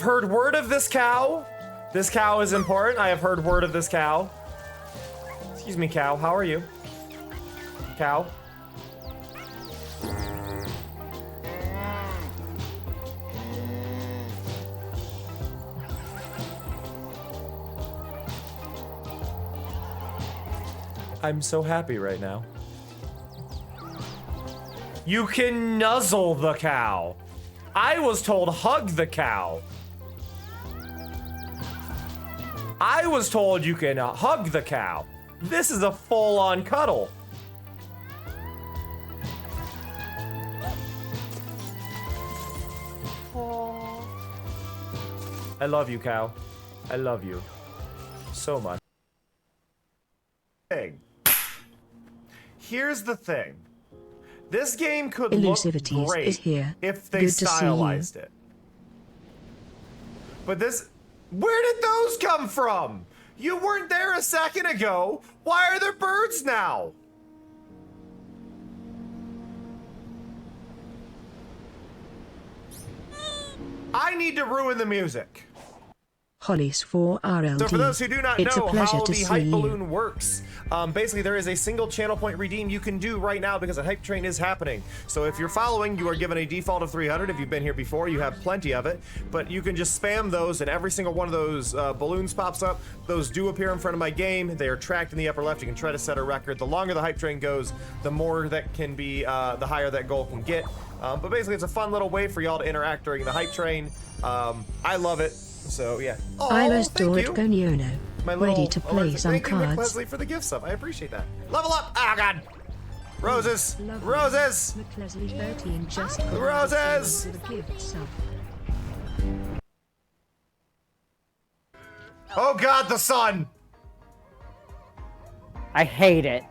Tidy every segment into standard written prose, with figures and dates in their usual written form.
Heard word of this cow. This cow is important. I have heard word of this cow. Excuse me, cow. How are you? Cow. I'm so happy right now. You can nuzzle the cow. I was told hug the cow. I was told you can hug the cow. This is a full-on cuddle. Aww. I love you, cow. I love you so much. Here's the thing. This game could look great is here. if they stylized it. But this... Where did those come from? You weren't there a second ago. Why are there birds now? I need to ruin the music. Hollis for RLD. So for those who do not know how the hype you. balloon works, basically there is a single channel point redeem you can do right now because a hype train is happening. So if you're following, you are given a default of 300. If you've been here before, you have plenty of it. But you can just spam those and every single one of those balloons pops up. Those do appear in front of my game. They are tracked in the upper left. You can try to set a record. The longer the hype train goes, the more that can be, the higher that goal can get. But basically it's a fun little way for y'all to interact during the hype train. I love it. So yeah. I restored Gonyono. Ready to play some Thank you, Mick cards. Leslie, for the gift sub. I appreciate that. Level up! Oh god! Roses! Roses! McLesley 13 just Roses! Oh god, the sun! I hate it.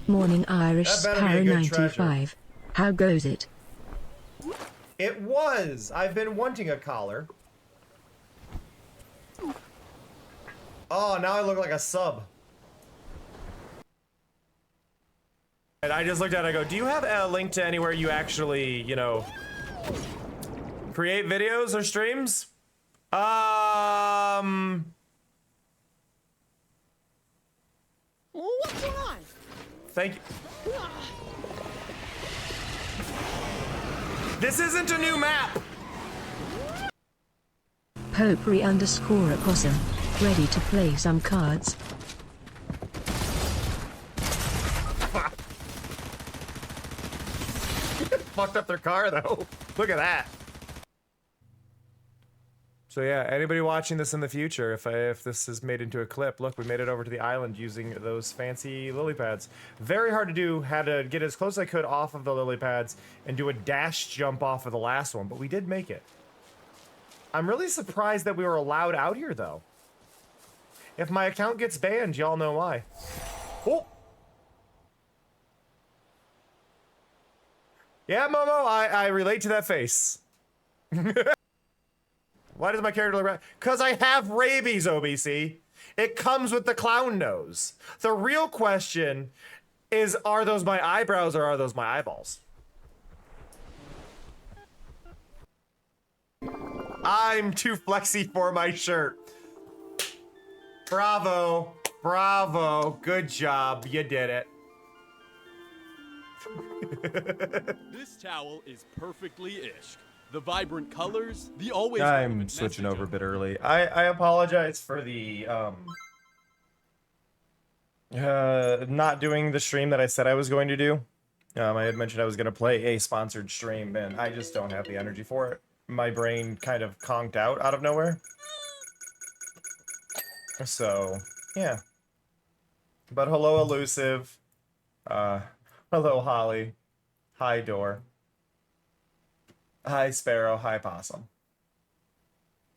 Morning Irish That better be a Sparrow good 95. treasure. How goes it? It was! I've been wanting a collar. Oh, now I look like a sub. And I just looked at it, I go, do you have a link to anywhere you actually, you know, create videos or streams? What's going on? Thank you. This isn't a new map! Popery underscore opossum. Ready to play some cards. Fucked up their car though. Look at that. So yeah, anybody watching this in the future, if this is made into a clip, look, we made it over to the island using those fancy lily pads. Very hard to do, had to get as close as I could off of the lily pads and do a dash jump off of the last one, but we did make it. I'm really surprised that we were allowed out here though. If my account gets banned, y'all know why. Oh! Yeah, Momo, I relate to that face. Why does my character look right? Because I have rabies, OBC. It comes with the clown nose. The real question is, are those my eyebrows or are those my eyeballs? I'm too flexy for my shirt. Bravo. Bravo. Good job. You did it. This towel is perfectly ishk. The vibrant colors, the always. I'm switching over a bit early. I apologize for the not doing the stream that I said I was going to do. I had mentioned I was going to play a sponsored stream, and I just don't have the energy for it. My brain kind of conked out of nowhere. So, yeah. But hello, Elusive. Hello, Holly. Hi, Door. Hi, Sparrow. Hi, Possum.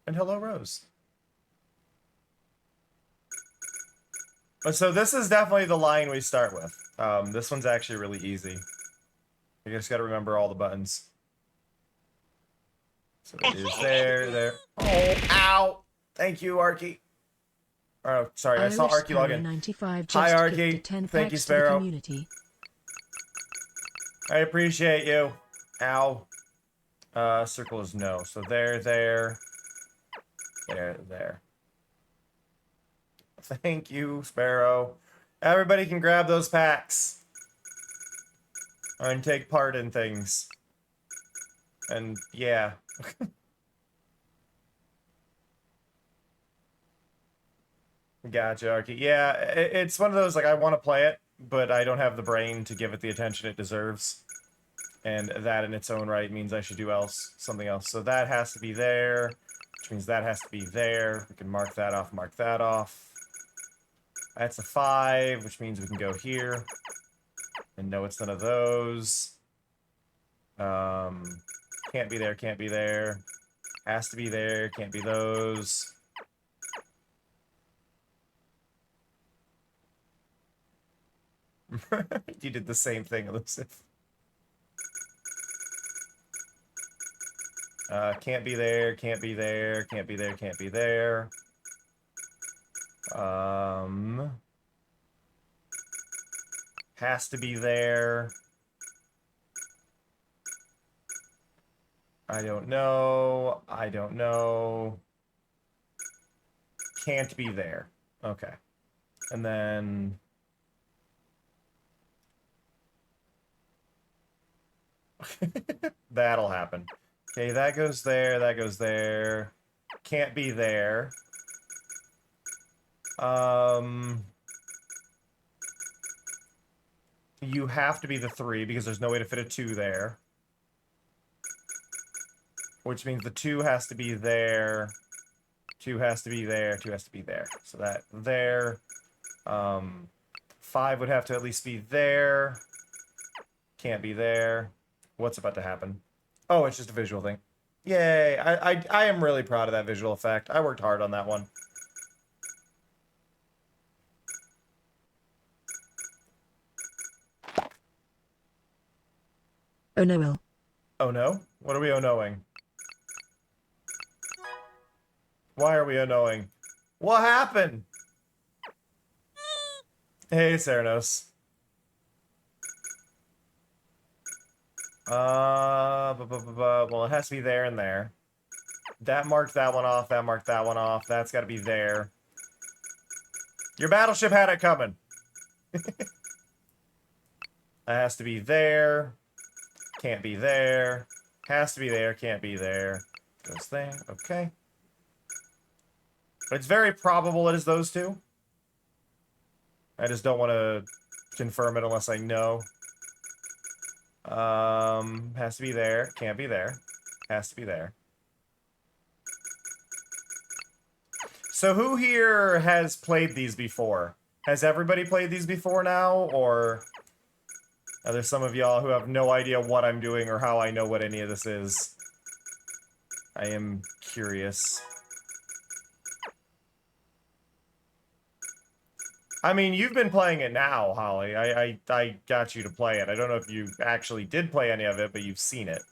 And hello, Rose. So this is definitely the line we start with. This one's actually really easy. You just gotta remember all the buttons. So it is there. Oh, ow! Thank you, Arky. Oh, sorry, I saw Arky log in. Hi, Arky. Thank you, Sparrow. I appreciate you. Ow. Circle is no. So there, there, there. Thank you, Sparrow. Everybody can grab those packs. And take part in things. And, yeah. Gotcha, Arky. Yeah, it's one of those, like, I want to play it, but I don't have the brain to give it the attention it deserves. And that in its own right means I should do something else. So that has to be there, which means that has to be there. We can mark that off, mark that off. That's a 5, which means we can go here. And no, it's none of those. Can't be there, can't be there. Has to be there, can't be those. You did the same thing, Elusive. Can't be there, can't be there, can't be there, can't be there. Has to be there. I don't know. I don't know. Can't be there. Okay. And then... That'll happen. Okay, that goes there, that goes there. Can't be there. You have to be the 3 because there's no way to fit a 2 there. Which means the 2 has to be there. 2 has to be there, 2 has to be there. So that there. 5 would have to at least be there. Can't be there. What's about to happen? Oh, it's just a visual thing. Yay! I am really proud of that visual effect. I worked hard on that one. Oh no, Will. Oh no? What are we oh-knowing? Why are we oh-knowing? What happened? Hey, Ceranos. Well, it has to be there and there. That marked that one off, that marked that one off. That's got to be there. Your battleship had it coming. That has to be there. Can't be there. Has to be there, can't be there. Goes there, okay. It's very probable it is those two. I just don't want to confirm it unless I know. Has to be there. Can't be there. Has to be there. So who here has played these before? Has everybody played these before now? Or are there some of y'all who have no idea what I'm doing or how I know what any of this is? I am curious. I mean, you've been playing it now, Holly. I got you to play it. I don't know if you actually did play any of it, but you've seen it.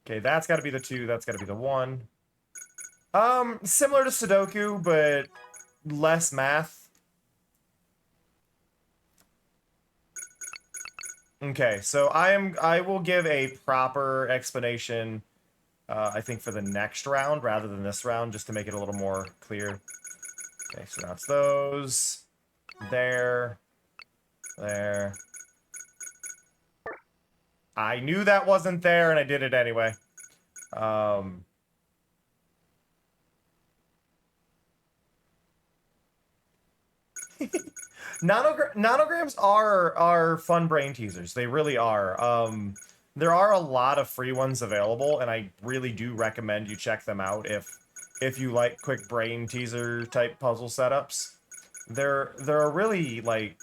Okay, that's got to be the 2. That's got to be the 1. Similar to Sudoku, but less math. Okay, so I will give a proper explanation, I think, for the next round rather than this round, just to make it a little more clear. Okay, so that's those. There. There. I knew that wasn't there, and I did it anyway. Nonograms are fun brain teasers. They really are. There are a lot of free ones available, and I really do recommend you check them out if you like quick brain teaser type puzzle setups. They're a really, like,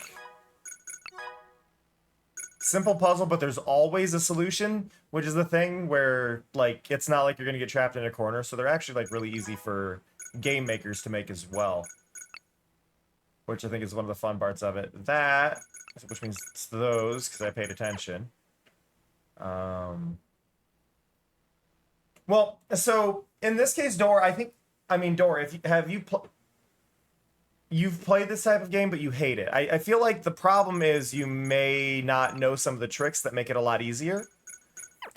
simple puzzle, but there's always a solution, which is the thing where, like, it's not like you're gonna get trapped in a corner, so they're actually, like, really easy for game makers to make as well. Which I think is one of the fun parts of it. That, which means it's those, because I paid attention. Well, so in this case, Dor, Dor, you've played this type of game, but you hate it. I feel like the problem is you may not know some of the tricks that make it a lot easier.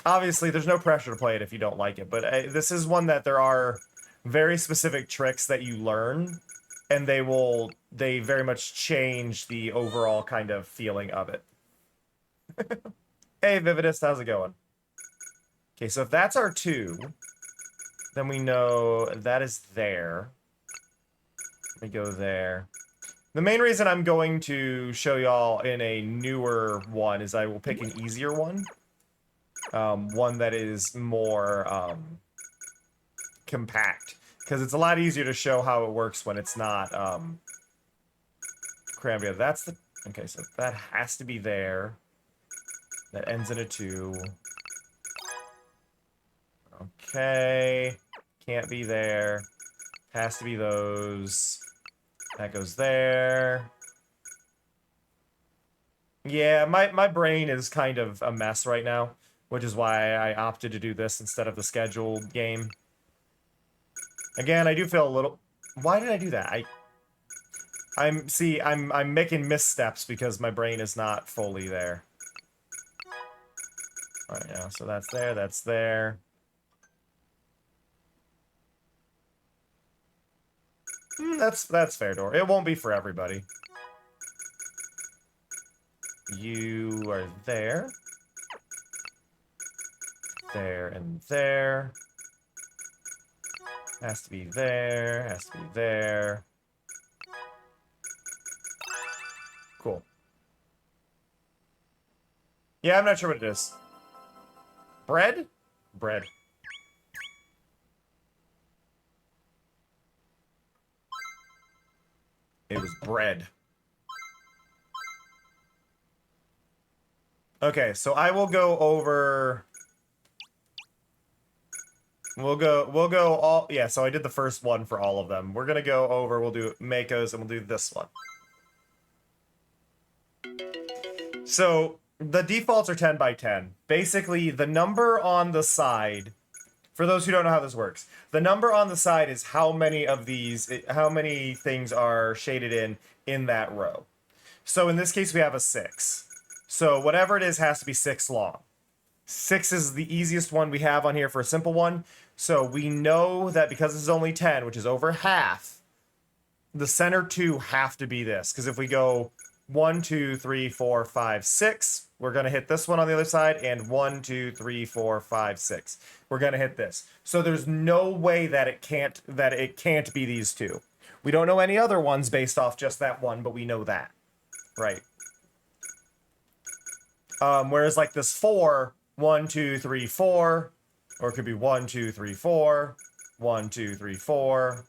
obviously, there's no pressure to play it if you don't like it, but this is one that there are very specific tricks that you learn, and they very much change the overall kind of feeling of it. Hey, Vividus, how's it going? Okay, so if that's our 2, then we know that is there. Let me go there. The main reason I'm going to show y'all in a newer one is I will pick an easier one. One that is more compact. Because it's a lot easier to show how it works when it's not crammed together. That's the... Okay, so that has to be there. That ends in a 2. Okay. Can't be there. Has to be those. That goes there. Yeah, my brain is kind of a mess right now, which is why I opted to do this instead of the scheduled game. Again, I do feel a little... Why did I do that? I'm making missteps because my brain is not fully there. Alright, yeah, so that's there, that's there. That's fair, Door. It won't be for everybody. You are there. There and there. Has to be there. Has to be there. Cool. Yeah, I'm not sure what it is. Bread? Bread. It was bread. Okay, so I will go over... We'll go all... Yeah, so I did the first one for all of them. We're gonna go over, we'll do Mako's, and we'll do this one. So, the defaults are 10 by 10. Basically, the number on the side... For those who don't know how this works, the number on the side is how many of these, how many things are shaded in that row. So in this case, we have a 6. So whatever it is has to be 6 long. 6 is the easiest one we have on here for a simple one. So we know that because this is only 10, which is over half, the center 2 have to be this. Because if we go 1, 2, 3, 4, 5, 6, we're going to hit this one on the other side, and 1, 2, 3, 4, 5, 6. We're going to hit this. So there's no way that it can't be these 2. We don't know any other ones based off just that one, but we know that. Right. Whereas like this 4, 1, 2, 3, 4, or it could be 1, 2, 3, 4, 1, 2, 3, 4,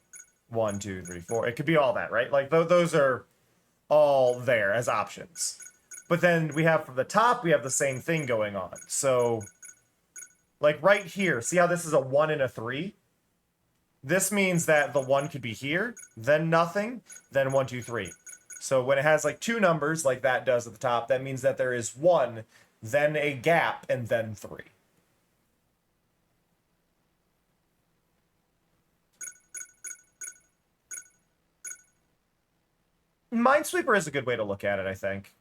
1, 2, 3, 4. It could be all that, right? Like those are all there as options. But then we have from the top, we have the same thing going on. So, like right here, see how this is a 1 and a 3? This means that the 1 could be here, then nothing, then 1, 2, 3. So when it has like 2 numbers, like that does at the top, that means that there is 1, then a gap, and then 3. Minesweeper is a good way to look at it, I think.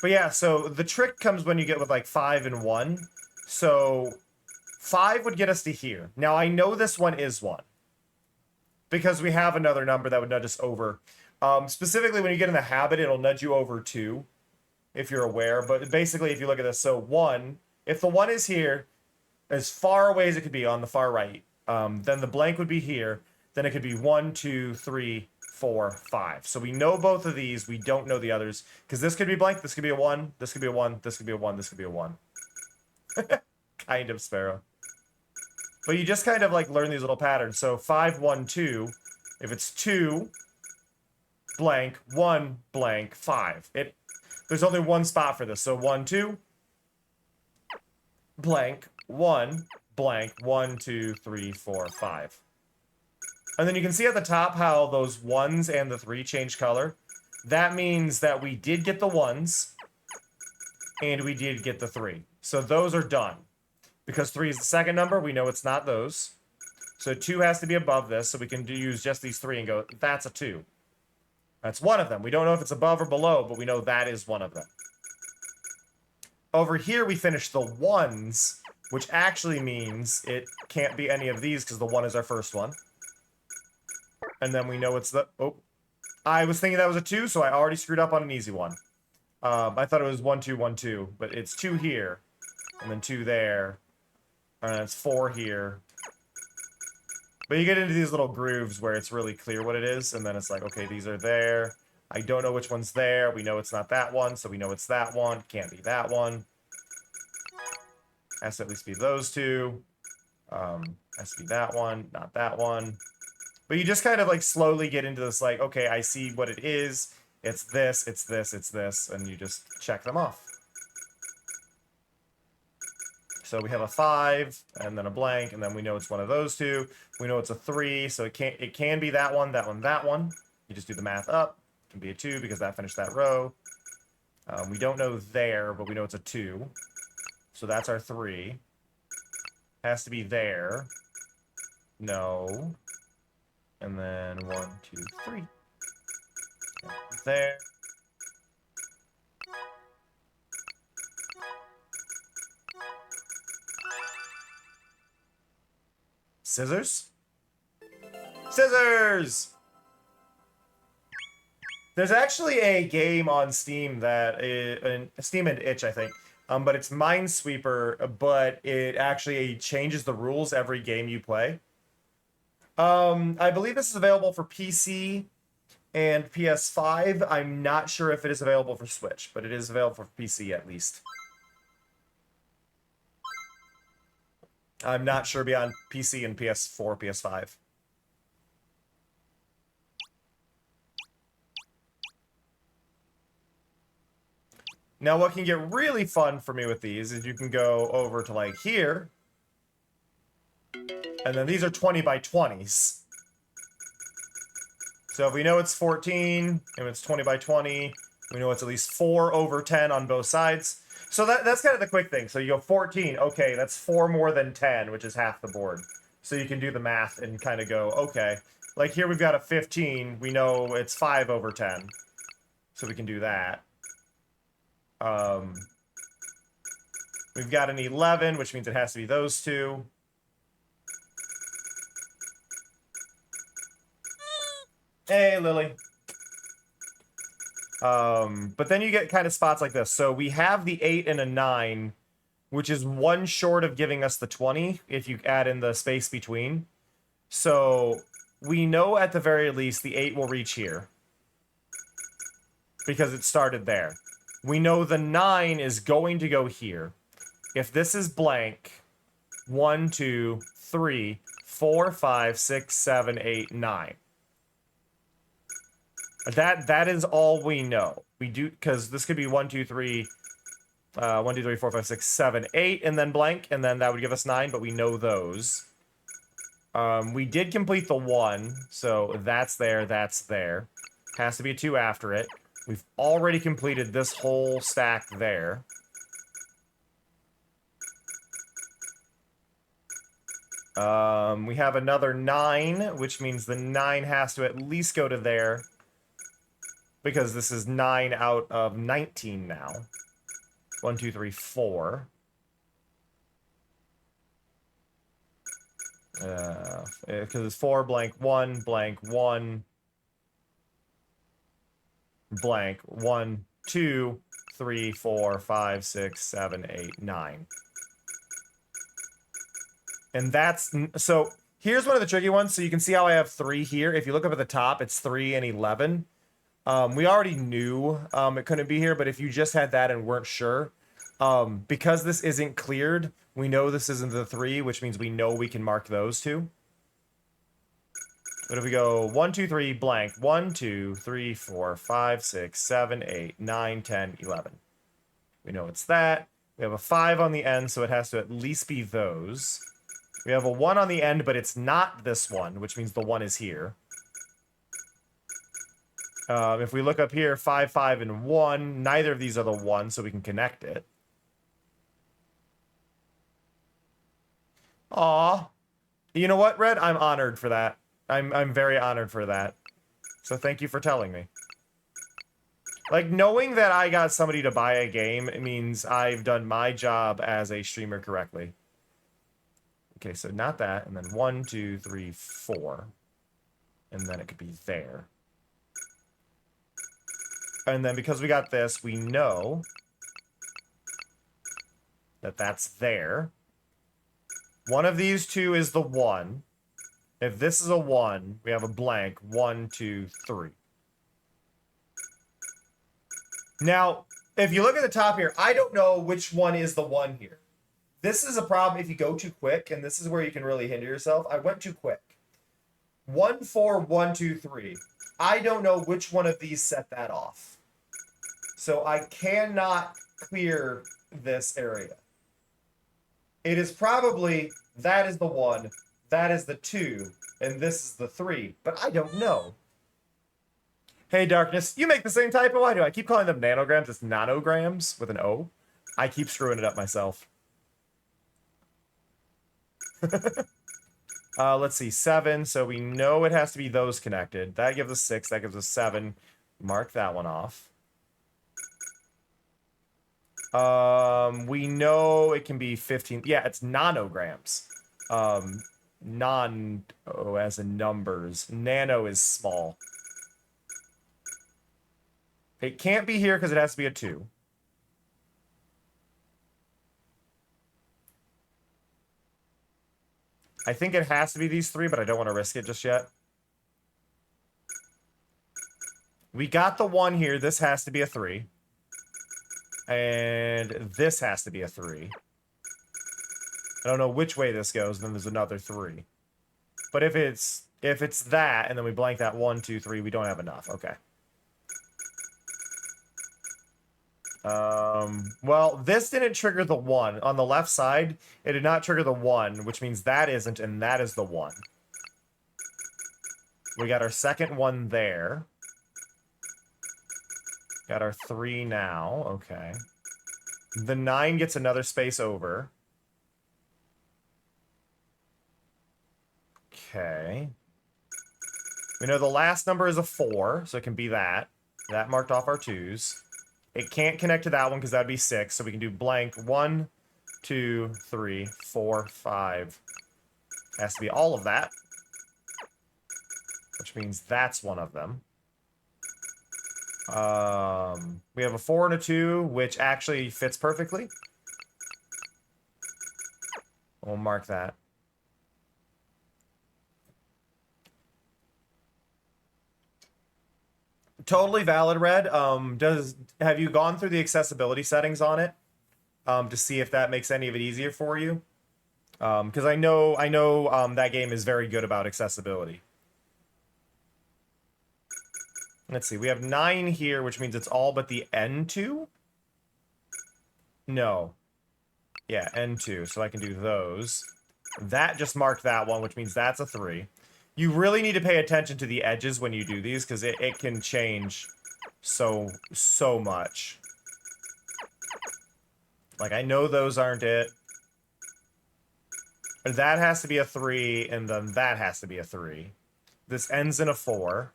But yeah, so the trick comes when you get with like 5 and 1. So 5 would get us to here. Now I know this one is 1. Because we have another number that would nudge us over. Specifically when you get in the habit, it'll nudge you over 2. If you're aware. But basically if you look at this, so 1. If the 1 is here, as far away as it could be on the far right, then the blank would be here. Then it could be 1, 2, 3, 4, 5. So we know both of these. We don't know the others. Because this could be blank. This could be a 1. This could be a 1. This could be a 1. This could be a 1. Kind of, Sparrow. But you just kind of like learn these little patterns. So 5, 1, 2. If it's 2, blank, 1, blank, 5. There's only one spot for this. So 1, 2, blank, 1, blank, 1, 2, 3, 4, 5. And then you can see at the top how those 1s and the 3 change color. That means that we did get the 1s, and we did get the 3. So those are done. Because 3 is the second number, we know it's not those. So 2 has to be above this, so we can use just these 3 and go, that's a 2. That's one of them. We don't know if it's above or below, but we know that is one of them. Over here, we finish the 1s which actually means it can't be any of these because the 1 is our first one. And then we know it's the... Oh. I was thinking that was a 2, so I already screwed up on an easy one. I thought it was 1, 2, 1, 2, but it's 2 here, and then 2 there, and it's 4 here. But you get into these little grooves where it's really clear what it is, and then it's like, okay, these are there. I don't know which one's there. We know it's not that one, so we know it's that one. Can't be that one. Has to at least be those two. Has to be that one, not that one. But you just kind of like slowly get into this like, okay, I see what it is. It's this, it's this, it's this, and you just check them off. So we have a 5, and then a blank, and then we know it's one of those two. We know it's a 3, so it can be that one, that one, that one. You just do the math up. It can be a 2 because that finished that row. We don't know there, but we know it's a 2. So that's our 3. Has to be there. No. And then 1, 2, 3. There. Scissors? Scissors! There's actually a game on Steam that Steam and Itch, I think. But it's Minesweeper, but it actually changes the rules every game you play. I believe this is available for PC and PS5. I'm not sure if it is available for Switch, but it is available for PC at least. I'm not sure beyond PC and PS4, PS5. Now, what can get really fun for me with these is you can go over to, like, here. And then these are 20 by 20s. So if we know it's 14, and it's 20 by 20, we know it's at least 4 over 10 on both sides. So that's kind of the quick thing. So you go 14, okay, that's 4 more than 10, which is half the board. So you can do the math and kind of go, okay. Like here we've got a 15, we know it's 5 over 10. So we can do that. We've got an 11, which means it has to be those two. Hey, Lily. But then you get kind of spots like this. So we have the 8 and a 9, which is 1 short of giving us the 20 if you add in the space between. So we know at the very least the 8 will reach here because it started there. We know the 9 is going to go here. If this is blank, 1, 2, 3, 4, 5, 6, 7, 8, 9. That is all we know. We do, because this could be 1, 2, 3, 1, 2, 3, 4, 5, 6, 7, 8, and then blank, and then that would give us 9, but we know those. We did complete the 1, so that's there, that's there. Has to be a 2 after it. We've already completed this whole stack there. We have another 9, which means the 9 has to at least go to there. Because this is 9 out of 19 now. 1, 2, 3, 4. Because it's 4, blank, 1, blank, 1. Blank, 1, 2, 3, 4, 5, 6, 7, 8, 9. And that's... So, here's one of the tricky ones. So you can see how I have 3 here. If you look up at the top, it's 3 and 11. We already knew it couldn't be here, but if you just had that and weren't sure, because this isn't cleared, we know this isn't the 3, which means we know we can mark those two. But if we go 1, 2, 3, blank, 1, 2, 3, 4, 5, 6, 7, 8, 9, 10, 11. We know it's that. We have a 5 on the end, so it has to at least be those. We have a 1 on the end, but it's not this one, which means the 1 is here. If we look up here, 5, 5, and 1, neither of these are the 1, so we can connect it. Aw. You know what, Red? I'm honored for that. I'm very honored for that. So thank you for telling me. Like, knowing that I got somebody to buy a game, it means I've done my job as a streamer correctly. Okay, so not that, and then 1, 2, 3, 4. And then it could be there. And then because we got this, we know that that's there. One of these two is the 1. If this is a 1, we have a blank. 1, 2, 3. Now, if you look at the top here, I don't know which one is the 1 here. This is a problem if you go too quick, and this is where you can really hinder yourself. I went too quick. 1, 4, 1, 2, 3. I don't know which one of these set that off. So I cannot clear this area. It is probably, that is the 1, that is the 2, and this is the 3. But I don't know. Hey, Darkness, you make the same typo I do. I keep calling them nanograms. It's nonograms with an O. I keep screwing it up myself. Let's see, 7. So we know it has to be those connected. That gives us 6. That gives us 7. Mark that one off. We know it can be 15. Yeah, it's nonograms. As in numbers. Nano is small. It can't be here because it has to be a 2. I think it has to be these 3, but I don't want to risk it just yet. We got the 1 here. This has to be a 3. And this has to be a 3. I don't know which way this goes, then there's another 3. But if it's that, and then we blank that 1, 2, 3, we don't have enough. Okay. Well, this didn't trigger the 1. On the left side, it did not trigger the 1, which means that isn't, and that is the 1. We got our second 1 there. Got our 3 now. Okay. The 9 gets another space over. Okay. We know the last number is a 4, so it can be that. That marked off our 2s. It can't connect to that one because that'd be 6, so we can do blank 1, 2, 3, 4, 5. Has to be all of that. Which means that's one of them. We have a 4 and a 2, which actually fits perfectly. We'll mark that. Totally valid, Red. Have you gone through the accessibility settings on it to see if that makes any of it easier for you? Because I know that game is very good about accessibility. Let's see, we have 9 here, which means it's all but the N2? No. Yeah, N2, so I can do those. That just marked that one, which means that's a 3. You really need to pay attention to the edges when you do these, because it can change so much. Like, I know those aren't it. That has to be a 3, and then that has to be a 3. This ends in a 4.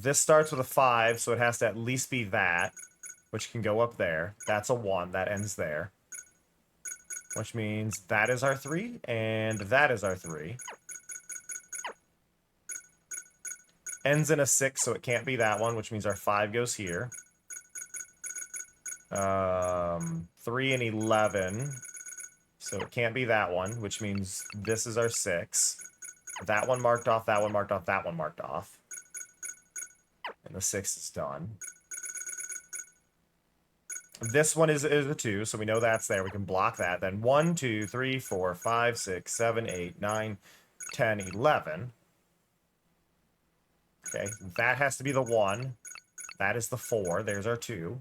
This starts with a 5, so it has to at least be that, which can go up there. That's a 1, that ends there. Which means that is our 3, and that is our 3. Ends in a 6, so it can't be that one, which means our 5 goes here. 3 and 11, so it can't be that one, which means this is our 6. That one marked off, that one marked off, that one marked off. And the 6 is done. This one is a 2, so we know that's there. We can block that. Then 1, 2, 3, 4, 5, 6, 7, 8, 9, 10, 11. Okay, that has to be the 1. That is the 4. There's our 2.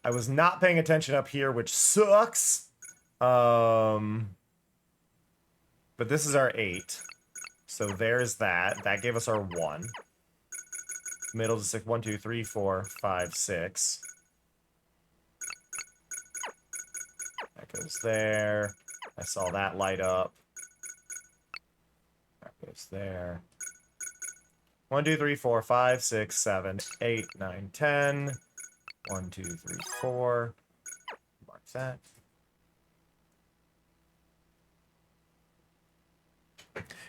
I was not paying attention up here, which sucks. But this is our 8. So there's that. That gave us our 1. Middle is 6. 1, 2, 3, 4, 5, 6. That goes there. I saw that light up. That goes there. 1, 2, 3, 4, 5, 6, 7, 8, 9, 10. 1, 2, 3, 4. Mark that.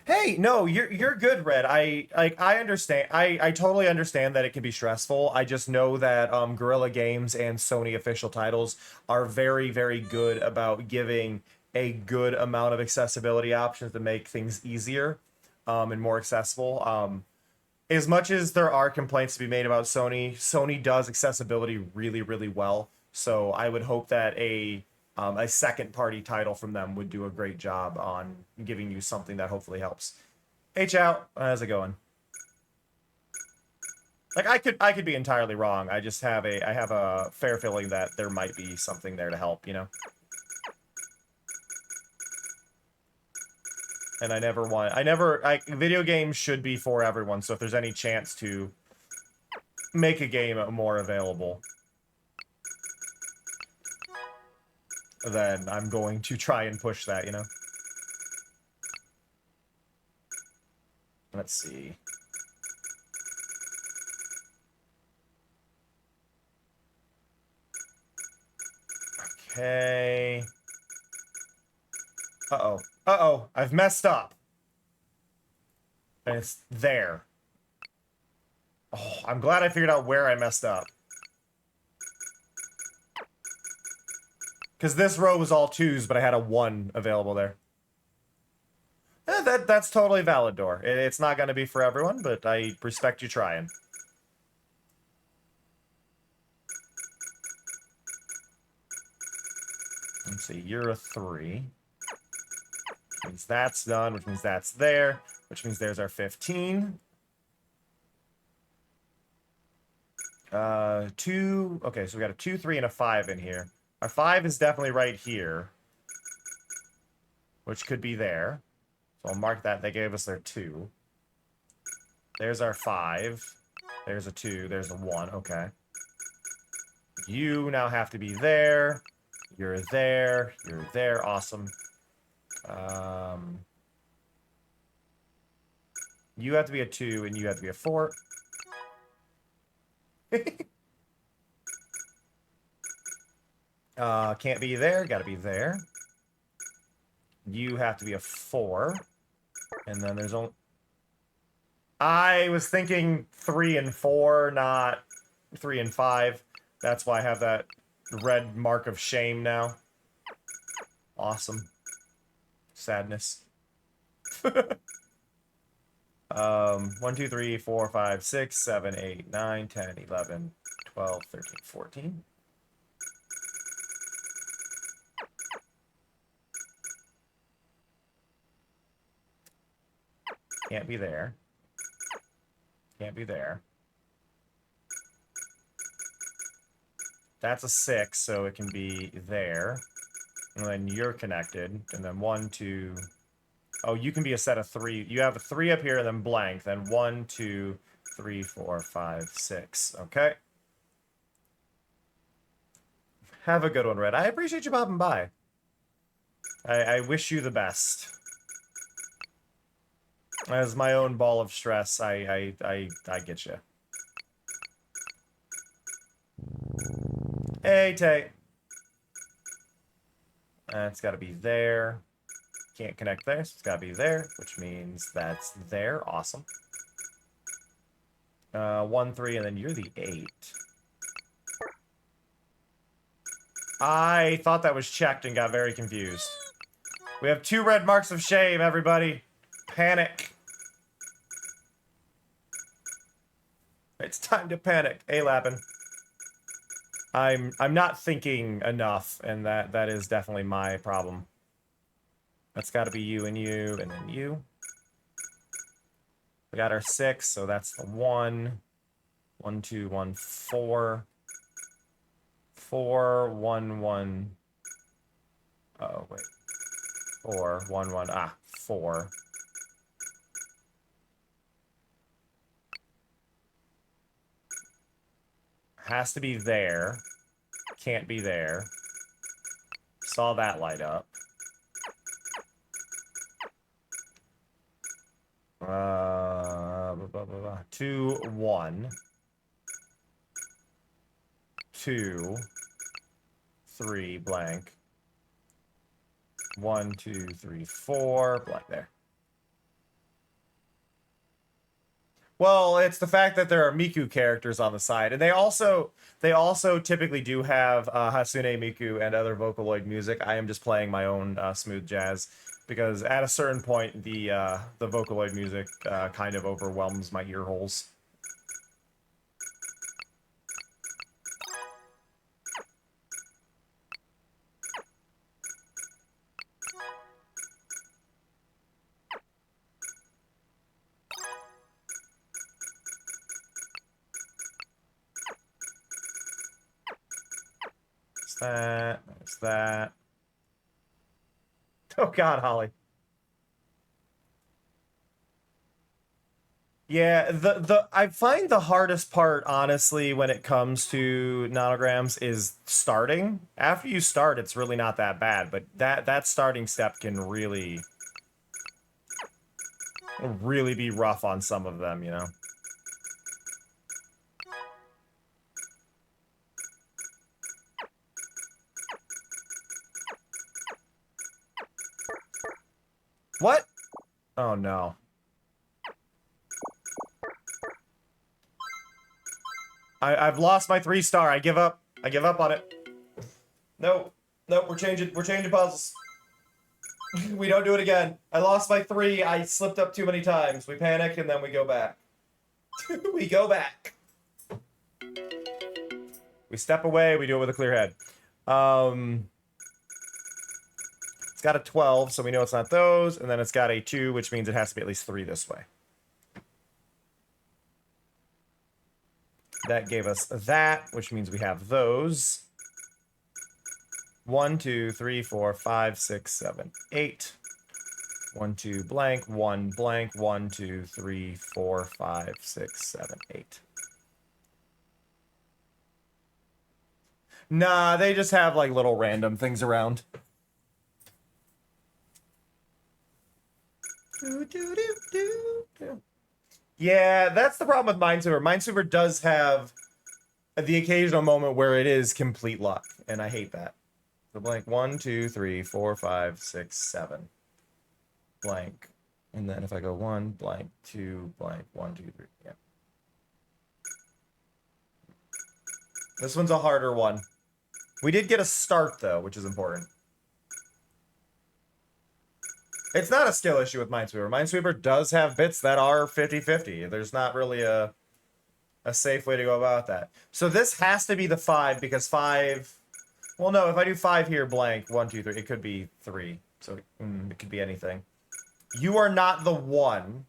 Hey, no, you're good, Red. I understand. I totally understand that it can be stressful. I just know that Guerrilla Games and Sony official titles are very, very good about giving a good amount of accessibility options to make things easier and more accessible. As much as there are complaints to be made about Sony, Sony does accessibility really, really well. So I would hope that a second party title from them would do a great job on giving you something that hopefully helps. H out, how's it going? Like I could be entirely wrong. I just have a fair feeling that there might be something there to help, you know. And video games should be for everyone, so if there's any chance to make a game more available, then I'm going to try and push that, you know? Let's see. Okay. Uh-oh. Uh-oh. I've messed up. And it's there. Oh, I'm glad I figured out where I messed up. Because this row was all 2s, but I had a 1 available there. That's totally valid, Door. It's not going to be for everyone, but I respect you trying. Let's see, you're a 3. Which means that's done, which means that's there, which means there's our 15. 2, okay, so we got a 2, 3, and a 5 in here. Our 5 is definitely right here, which could be there. So I'll mark that. They gave us their 2. There's our 5. There's a 2. There's a 1. Okay. You now have to be there. You're there. You're there. Awesome. You have to be a 2, and you have to be a 4. Can't be there. Gotta be there. You have to be a 4. And then there's only... I was thinking 3 and 4, not 3 and 5. That's why I have that red mark of shame now. Awesome. Sadness. 1, 2, 3, 4, 5, 6, 7, 8, 9, 10, 11, 12, 13, 14. Can't be there. Can't be there. That's a 6, so it can be there. And then you're connected. And then 1, 2... Oh, you can be a set of 3. You have a 3 up here and then blank. Then 1, 2, 3, 4, 5, 6. Okay. Have a good one, Red. I appreciate you popping by. I wish you the best. As my own ball of stress, I get you. Hey, Tay. It's got to be there. Can't connect there, so it's got to be there, which means that's there. Awesome. 1, 3, and then you're the 8. I thought that was checked and got very confused. We have 2 red marks of shame, everybody. Panic. It's time to panic. A-lapping. I'm not thinking enough, and that is definitely my problem. That's got to be you, and then you. We got our 6, so that's the 1. 1, 2, 1, 4. 4, 1, 1. Oh, wait. 4, 1, 1. Ah, 4. Has to be there. Can't be there. Saw that light up. 2, 1. 2, 3, blank. 1, 2, 3, 4, blank there. Well, it's the fact that there are Miku characters on the side, and they also typically do have Hasune Miku and other Vocaloid music. I am just playing my own smooth jazz because at a certain point the Vocaloid music kind of overwhelms my ear holes. It's that. Oh God, Holly. Yeah, I find the hardest part, honestly, when it comes to nonograms is starting. After you start, it's really not that bad, but that starting step can really be rough on some of them, you know? What? Oh no. I've lost my 3-star. I give up. I give up on it. No. Nope, we're changing puzzles. We don't do it again. I lost my 3. I slipped up too many times. We panic and then we go back. We go back. We step away, we do it with a clear head. It's got a 12, so we know it's not those, and then it's got a 2, which means it has to be at least 3 this way. That gave us that, which means we have those. 1, 2, 3, 4, 5, 6, 7, 8. 1, 2, blank, 1, blank, 1, 2, 3, 4, 5, 6, 7, 8. Nah, they just have like little random things around. Yeah, that's the problem with Minesweeper. Minesweeper does have the occasional moment where it is complete luck, and I hate that. So blank 1, 2, 3, 4, 5, 6, 7. Blank. And then if I go 1, blank, 2, blank, 1, 2, 3. Yeah. This one's a harder one. We did get a start, though, which is important. It's not a skill issue with Minesweeper. Minesweeper does have bits that are 50-50. There's not really a safe way to go about that. So this has to be the 5, because 5... Well, no, if I do 5 here, blank, 1, 2, 3, it could be 3. So it could be anything. You are not the 1,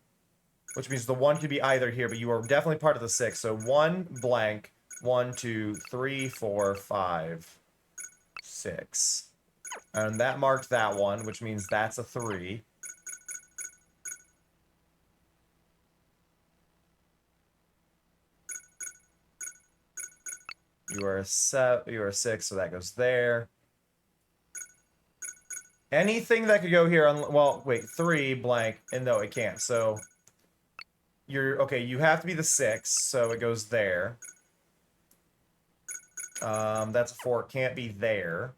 which means the 1 could be either here, but you are definitely part of the 6. So 1, blank, 1, 2, 3, 4, 5, 6. And that marked that one, which means that's a 3. You are a 7, you are a 6, so that goes there. Anything that could go here on, well, wait, 3, blank, and no, it can't. So you're, okay, you have to be the 6, so it goes there. That's a 4, it can't be there.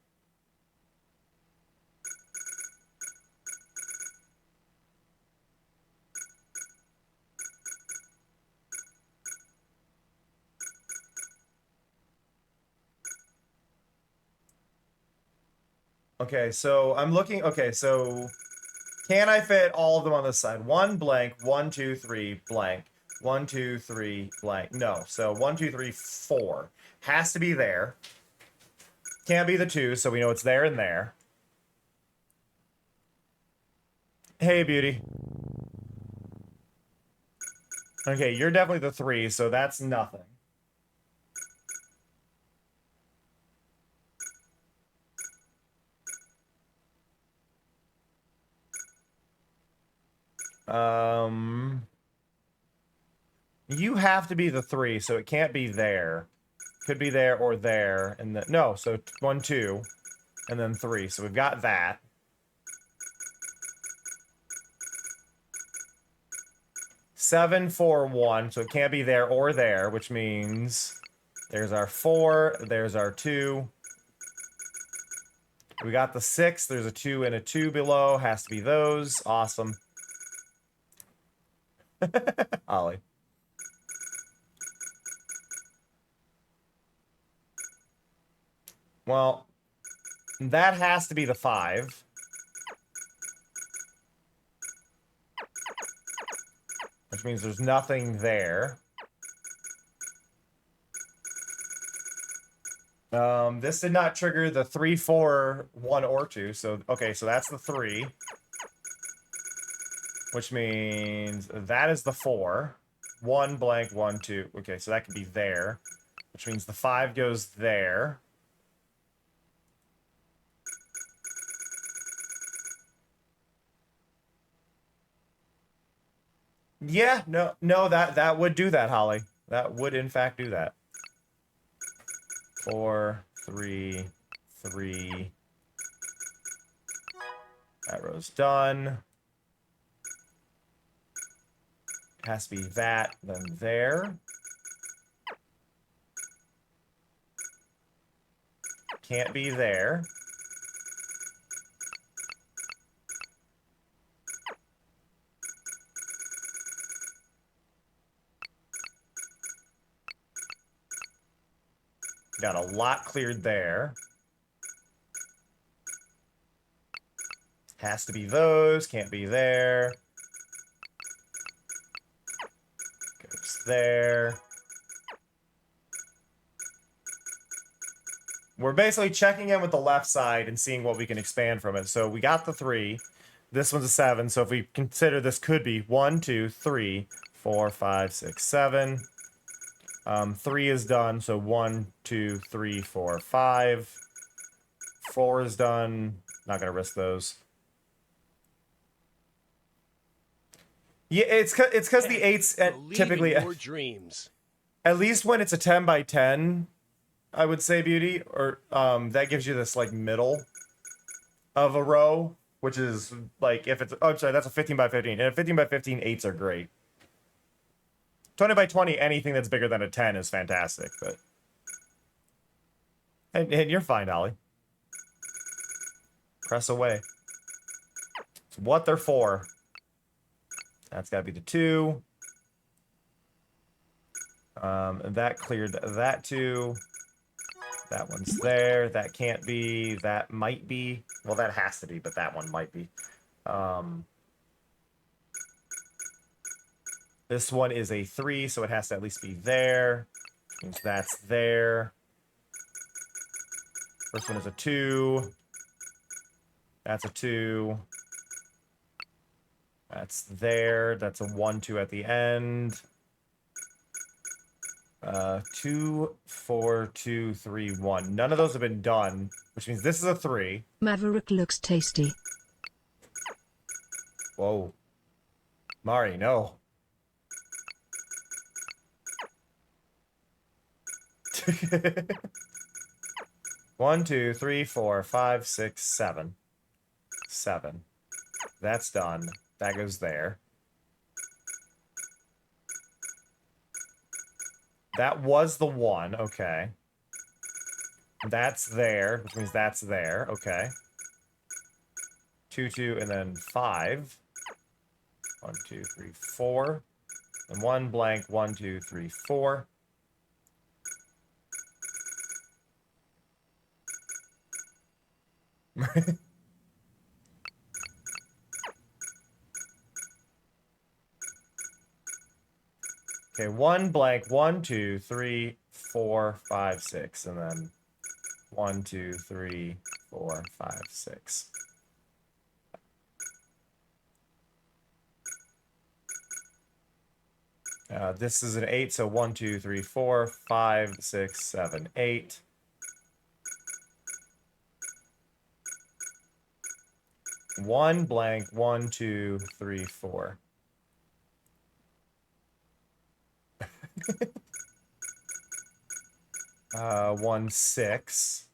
Okay, so I'm looking, okay, so can I fit all of them on this side? 1, blank, 1, 2, 3, blank, 1, 2, 3, blank. No, so 1, 2, 3, 4. Has to be there. Can't be the 2, so we know it's there and there. Hey, beauty. Okay, you're definitely the 3, so that's nothing. You have to be the 3, so it can't be there. Could be there or there, and then no, so 1, 2, and then 3. So we've got that. Seven, 4, 1, so it can't be there or there, which means There's our 4. There's our 2. We got the 6. There's a 2 and a 2 below. Has to be those. Awesome. Ollie. Well, that has to be the 5. Which means there's nothing there. This did not trigger the 3, 4, 1, or 2. So, okay, so that's the 3. Which means that is the 4. 1 blank, 1, 2. Okay, so that could be there. Which means the 5 goes there. Yeah, no, that would do that, Holly. That would in fact do that. 4, 3, 3. That row's done. Has to be that, then there. Can't be there. Got a lot cleared there. Has to be those. Can't be there. Goes there. We're basically checking in with the left side and seeing what we can expand from it. So we got the 3. This one's a 7. So if we consider this could be 1, 2, 3, 4, 5, 6, 7. 3 is done, so 1, 2, 3, 4, 5. 4 is done. Not gonna risk those. Yeah, it's because the 8's typically your dreams. at least when it's a 10 by 10, I would say, Beauty, or that gives you this like middle of a row, which is like if it's I'm sorry, that's a 15 by 15, and a 15 by 15 8s are great. 20 by 20, anything that's bigger than a 10 is fantastic, but... And you're fine, Ollie. Press away. It's what they're for. That's got to be the 2. And that cleared that 2. That one's there. That can't be. That might be. Well, that has to be, but that one might be. This one is a 3, so it has to at least be there. Means that's there. First one is a 2. That's a 2. That's there. That's a 1, 2 at the end. 2, 4, 2, 3, 1. None of those have been done, which means this is a 3. Maverick looks tasty. Whoa. Mari, no. 1, 2, 3, 4, 5, 6, 7. 7. That's done. That goes there. That was the 1. Okay. That's there, which means that's there. Okay. 2, 2, and then 5. 1, 2, 3, 4. And 1 blank. 1, 2, 3, 4. Okay, 1 blank. 1, 2, 3, 4, 5, 6, and then 1, 2, 3, 4, 5, 6. This is an 8, so 1, 2, 3, 4, 5, 6, 7, 8. One blank. 1, 2, 3, 4. 1, 6.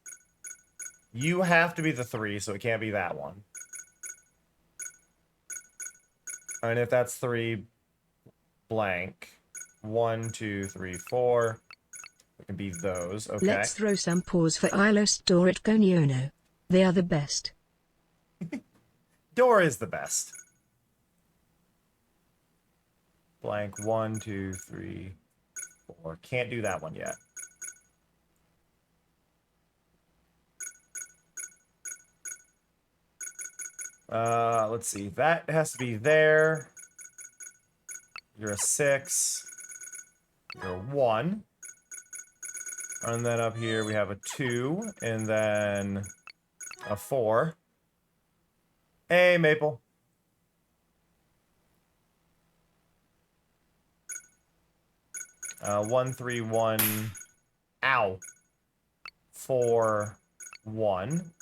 You have to be the 3, so it can't be that one. And if that's 3 blank, 1, 2, 3, 4. can be those. Okay. Let's throw some paws for Ilo Store at Goniono. They are the best. Door is the best. Blank 1, 2, 3, 4. Can't do that one yet. Let's see. That has to be there. You're a 6. You're a 1. And then up here we have a 2. And then a 4. Hey, Maple. Uh, 1, 3, 1. Ow. 4, 1.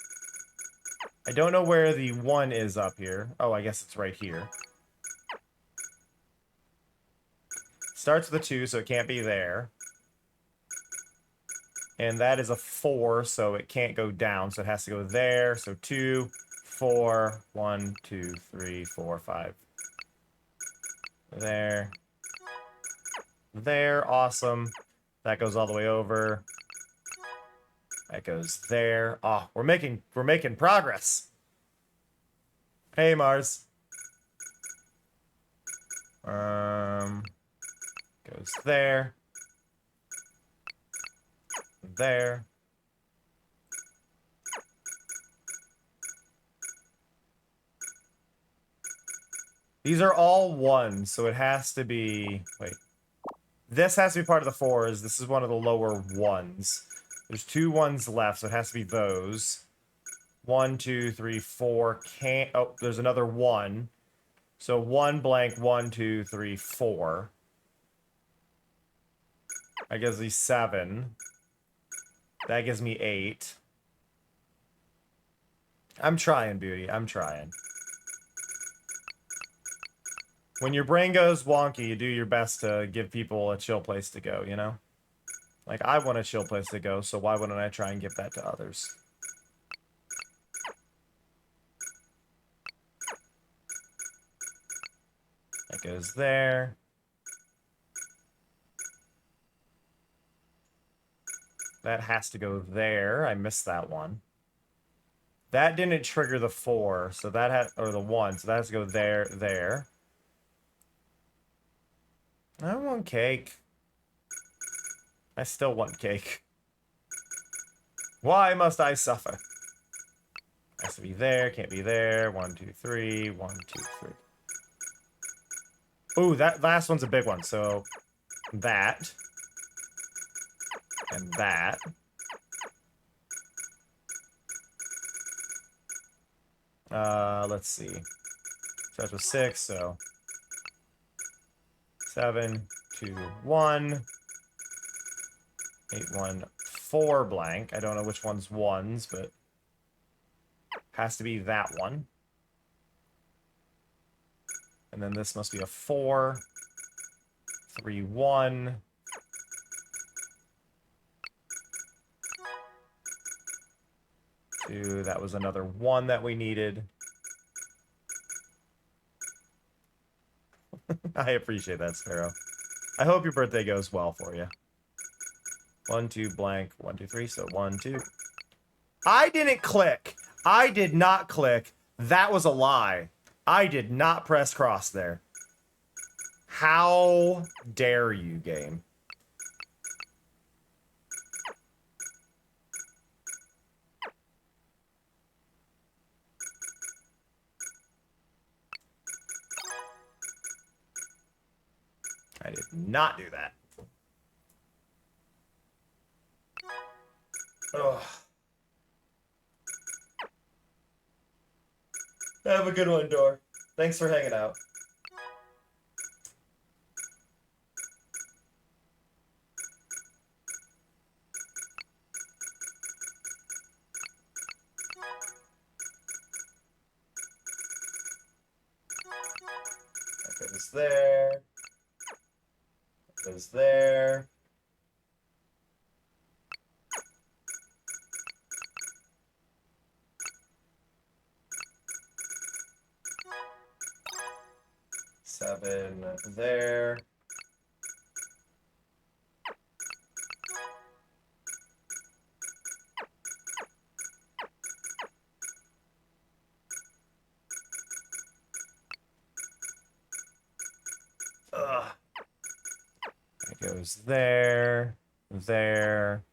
I don't know where the 1 is up here. Oh, I guess it's right here. Starts with a 2, so it can't be there. And that is a 4, so it can't go down, so it has to go there. So 2, 4, 1, 2, 3, 4, 5. There. There, awesome. That goes all the way over. That goes there. Oh, we're making progress. Hey, Mars. Goes there. There. These are all 1s, so it has to be... Wait. This has to be part of the 4s. This is one of the lower 1s. There's 2 1s left, so it has to be those. 1, 2, 3, 4. Can't... Oh, there's another 1. So 1 blank, 1, 2, 3, 4. That gives me 7. That gives me 8. I'm trying, Beauty. I'm trying. When your brain goes wonky, you do your best to give people a chill place to go, you know? Like, I want a chill place to go, so why wouldn't I try and give that to others? That goes there. That has to go there. I missed that one. That didn't trigger the 4, so that had... Or the 1, so that has to go there, there. I want cake. I still want cake. Why must I suffer? Has to be there, can't be there. 1, 2, 3. 1, 2, 3. Ooh, that last one's a big one. So that. And that. Let's see. Starts with 6, so 7, 2, 1. 8, 1, 4 blank. I don't know which one's 1s, but has to be that one. And then this must be a 4. 3, 1. 2. That was another 1 that we needed. I appreciate that, Sparrow. I hope your birthday goes well for you. 1, 2, blank. 1, 2, 3. So 1, 2. I didn't click. I did not click. That was a lie. I did not press cross there. How dare you, game? I did not do that. Ugh. Have a good one, Dor. Thanks for hanging out. That goes there. That goes there. Seven there. goes there, there.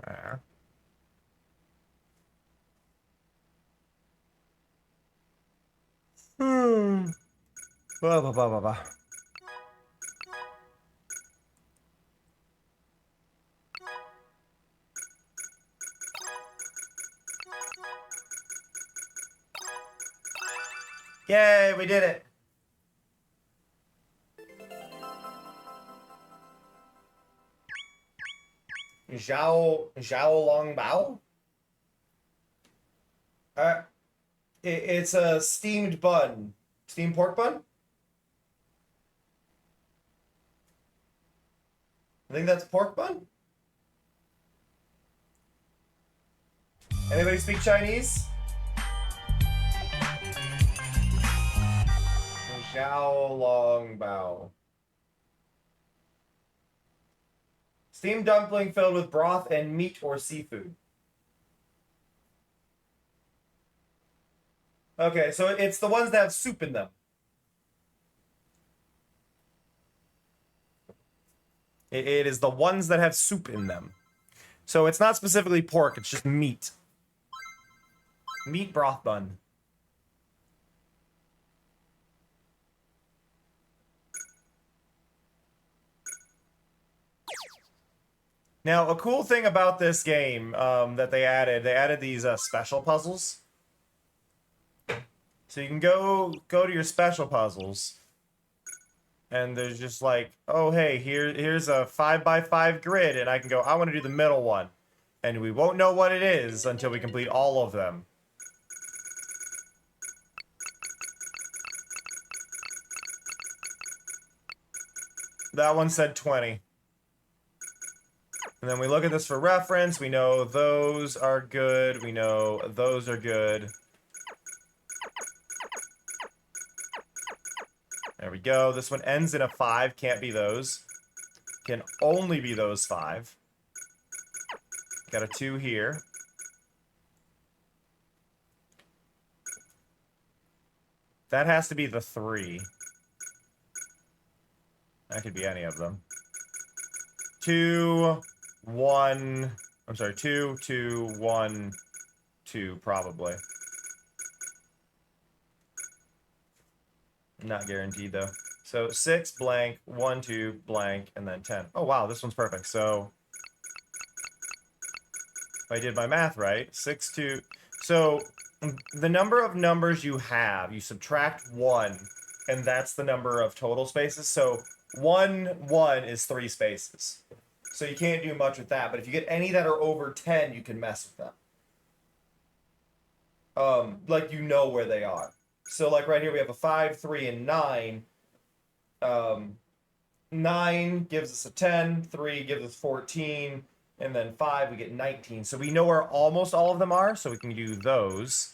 There. Blah, blah, blah, blah, blah. Yay, we did it. Zhao Long Bao? It's a steamed bun. Steamed pork bun? I think that's pork bun? Anybody speak Chinese? Zhao Long Bao. Steamed dumpling filled with broth and meat or seafood. Okay, so it's the ones that have soup in them. It is the ones that have soup in them. So it's not specifically pork, it's just meat. Meat broth bun. Now, a cool thing about this game that they added these special puzzles. So you can go to your special puzzles, and there's just like, oh hey, here's a 5x5 grid, and I can go, I want to do the middle one, and we won't know what it is until we complete all of them. That one said 20. And then we look at this for reference. We know those are good. We know those are good. There we go. This one ends in a 5. Can't be those. Can only be those 5. Got a 2 here. That has to be the 3. That could be any of them. 2, 1. I'm sorry, 2, 2, 1, 2, probably. Not guaranteed, though. So 6, blank, 1, 2, blank, and then 10. Oh, wow, this one's perfect. So if I did my math right, 6, 2. So the number of numbers you have, you subtract 1, and that's the number of total spaces. So 1, 1 is 3 spaces. So you can't do much with that. But if you get any that are over 10, you can mess with them. Like, you know where they are. So, like, right here we have a 5, 3, and 9. 9 gives us a 10, 3 gives us 14, and then 5 we get 19. So we know where almost all of them are, so we can do those.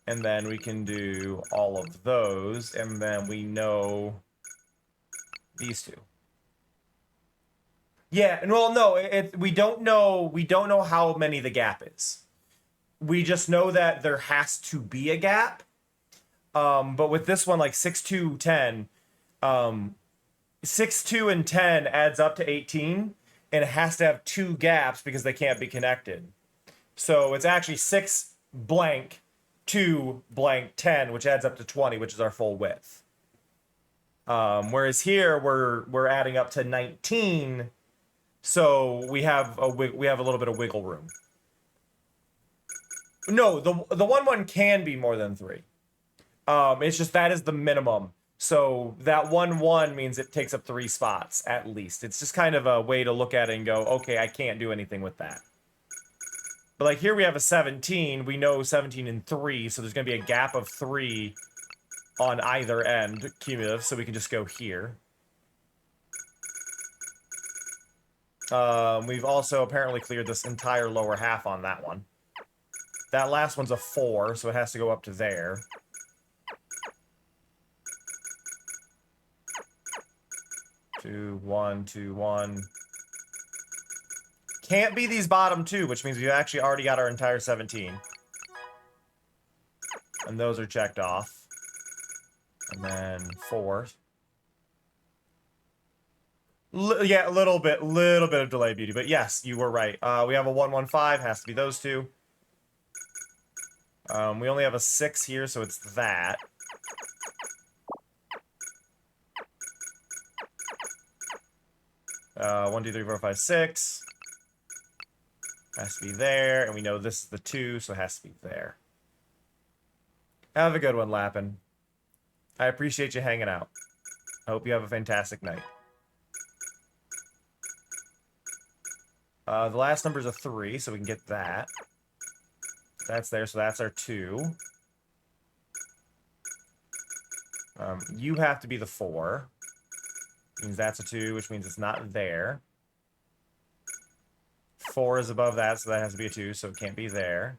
And then we can do all of those, and then we know these two. Yeah, and well, no, we don't know how many the gap is. We just know that there has to be a gap. But with this one, like 6, 2, 10, 6, 2, and 10 adds up to 18, and it has to have 2 gaps because they can't be connected. So it's actually 6 blank, 2 blank, 10, which adds up to 20, which is our full width. Whereas here we're adding up to 19, so we have a little bit of wiggle room. No, the 1, 1 can be more than 3. It's just that is the minimum. So that 1, 1 means it takes up 3 spots at least. It's just kind of a way to look at it and go, okay, I can't do anything with that. But like here we have a 17. We know 17 and 3, so there's going to be a gap of 3 on either end, cumulative, so we can just go here. We've also apparently cleared this entire lower half on that one. That last one's a 4, so it has to go up to there. Two, 1, 2, 1. Can't be these bottom 2, which means we've actually already got our entire 17. And those are checked off. And then 4. Yeah, a little bit of delay beauty, but yes, you were right. We have a 115, has to be those two. We only have a 6 here, so it's that. One, 2, 3, 4, 5, 6. Has to be there, and we know this is the 2, so it has to be there. Have a good one, Lappin. I appreciate you hanging out. I hope you have a fantastic night. The last number is a 3, so we can get that. That's there, so that's our 2. You have to be the 4. Means that's a 2, which means it's not there. 4 is above that, so that has to be a 2, so it can't be there.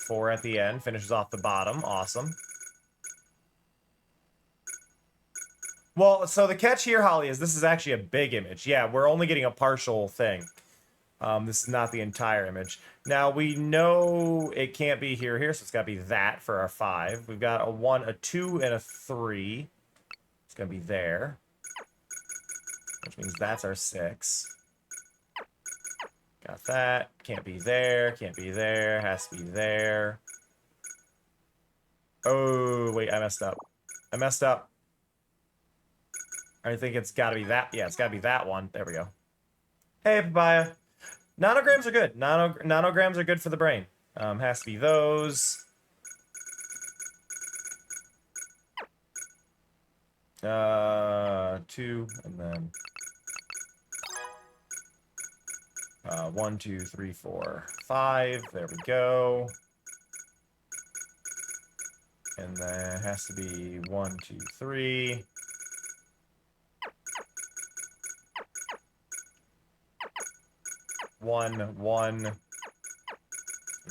Four at the end, finishes off the bottom. Awesome. Well, so the catch here, Holly, is this is actually a big image. Yeah, we're only getting a partial thing. This is not the entire image. Now, we know it can't be here, so it's got to be that for our 5. We've got a 1, a 2, and a 3. It's going to be there. Which means that's our 6. Got that. Can't be there. Can't be there. Has to be there. Oh, wait, I messed up. I messed up. I think it's got to be that. Yeah, it's got to be that one. There we go. Hey, Papaya. Nonograms are good. Nonograms are good for the brain. Has to be those. 2, and then 1, 2, 3, 4, 5. There we go. And then it has to be 1, 2, 3. One. And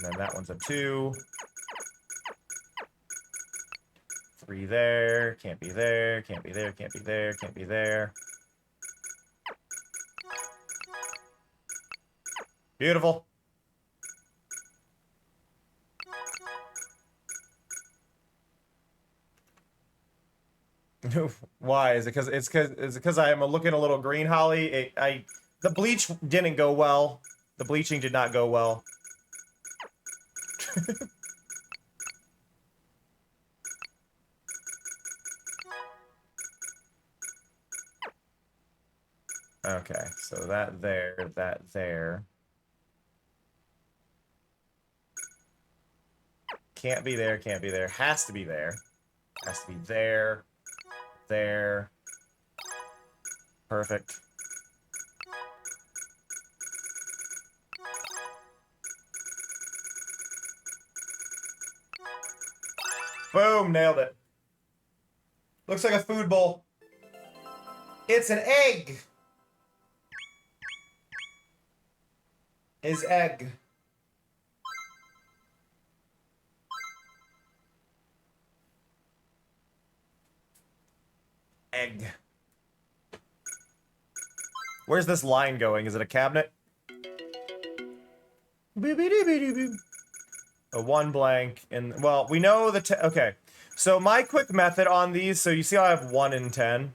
then that one's a 2. 3 there. Can't be there. Can't be there. Can't be there. Can't be there. Beautiful. Why? Is it because I am looking a little green, Holly? The bleach didn't go well. The bleaching did not go well. Okay, so that there. Can't be there, can't be there. Has to be there. Has to be there. There. Perfect. Boom, nailed it. Looks like a food bowl. It's an egg. Is egg. Egg. Where's this line going? Is it a cabinet? A 1 blank, and well, we know the okay. So my quick method on these, so you see how I have 1 and 10?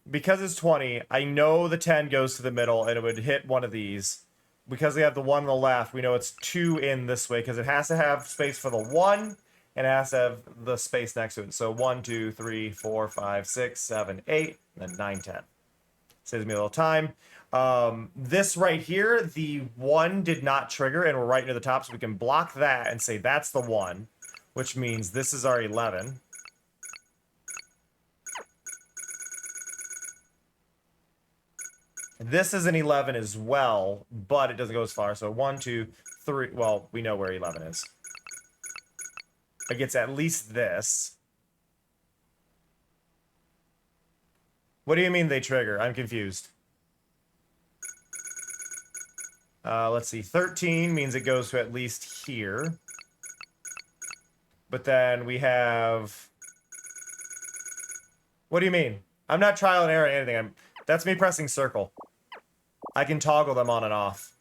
Because it's 20, I know the 10 goes to the middle, and it would hit one of these. Because we have the 1 on the left, we know it's 2 in this way, because it has to have space for the 1, and it has to have the space next to it. So 1, 2, 3, 4, 5, 6, 7, 8, and then 9, 10. Saves me a little time. This right here, the 1 did not trigger, and we're right near the top, so we can block that and say that's the 1, which means this is our 11. This is an 11 as well, but it doesn't go as far. So 1, 2, 3. Well, we know where 11 is. It gets at least this. What do you mean they trigger? I'm confused. Let's see. 13 means it goes to at least here. But then we have... What do you mean? I'm not trial and error anything. That's me pressing circle. I can toggle them on and off.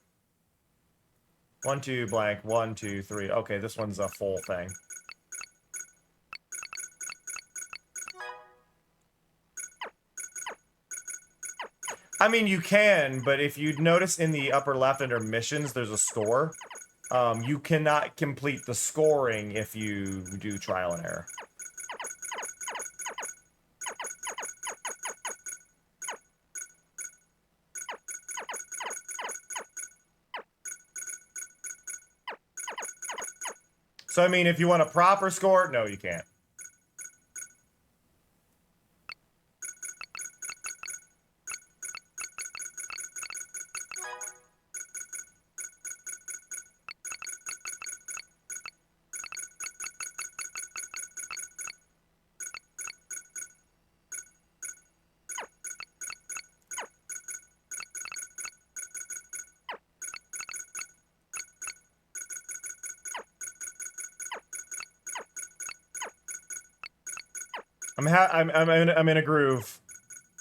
1, 2, blank, 1, 2, 3. Okay, this one's a full thing. I mean, you can, but if you notice in the upper left under missions, there's a score. You cannot complete the scoring if you do trial and error. So, I mean, if you want a proper score, no, you can't. I'm in a groove.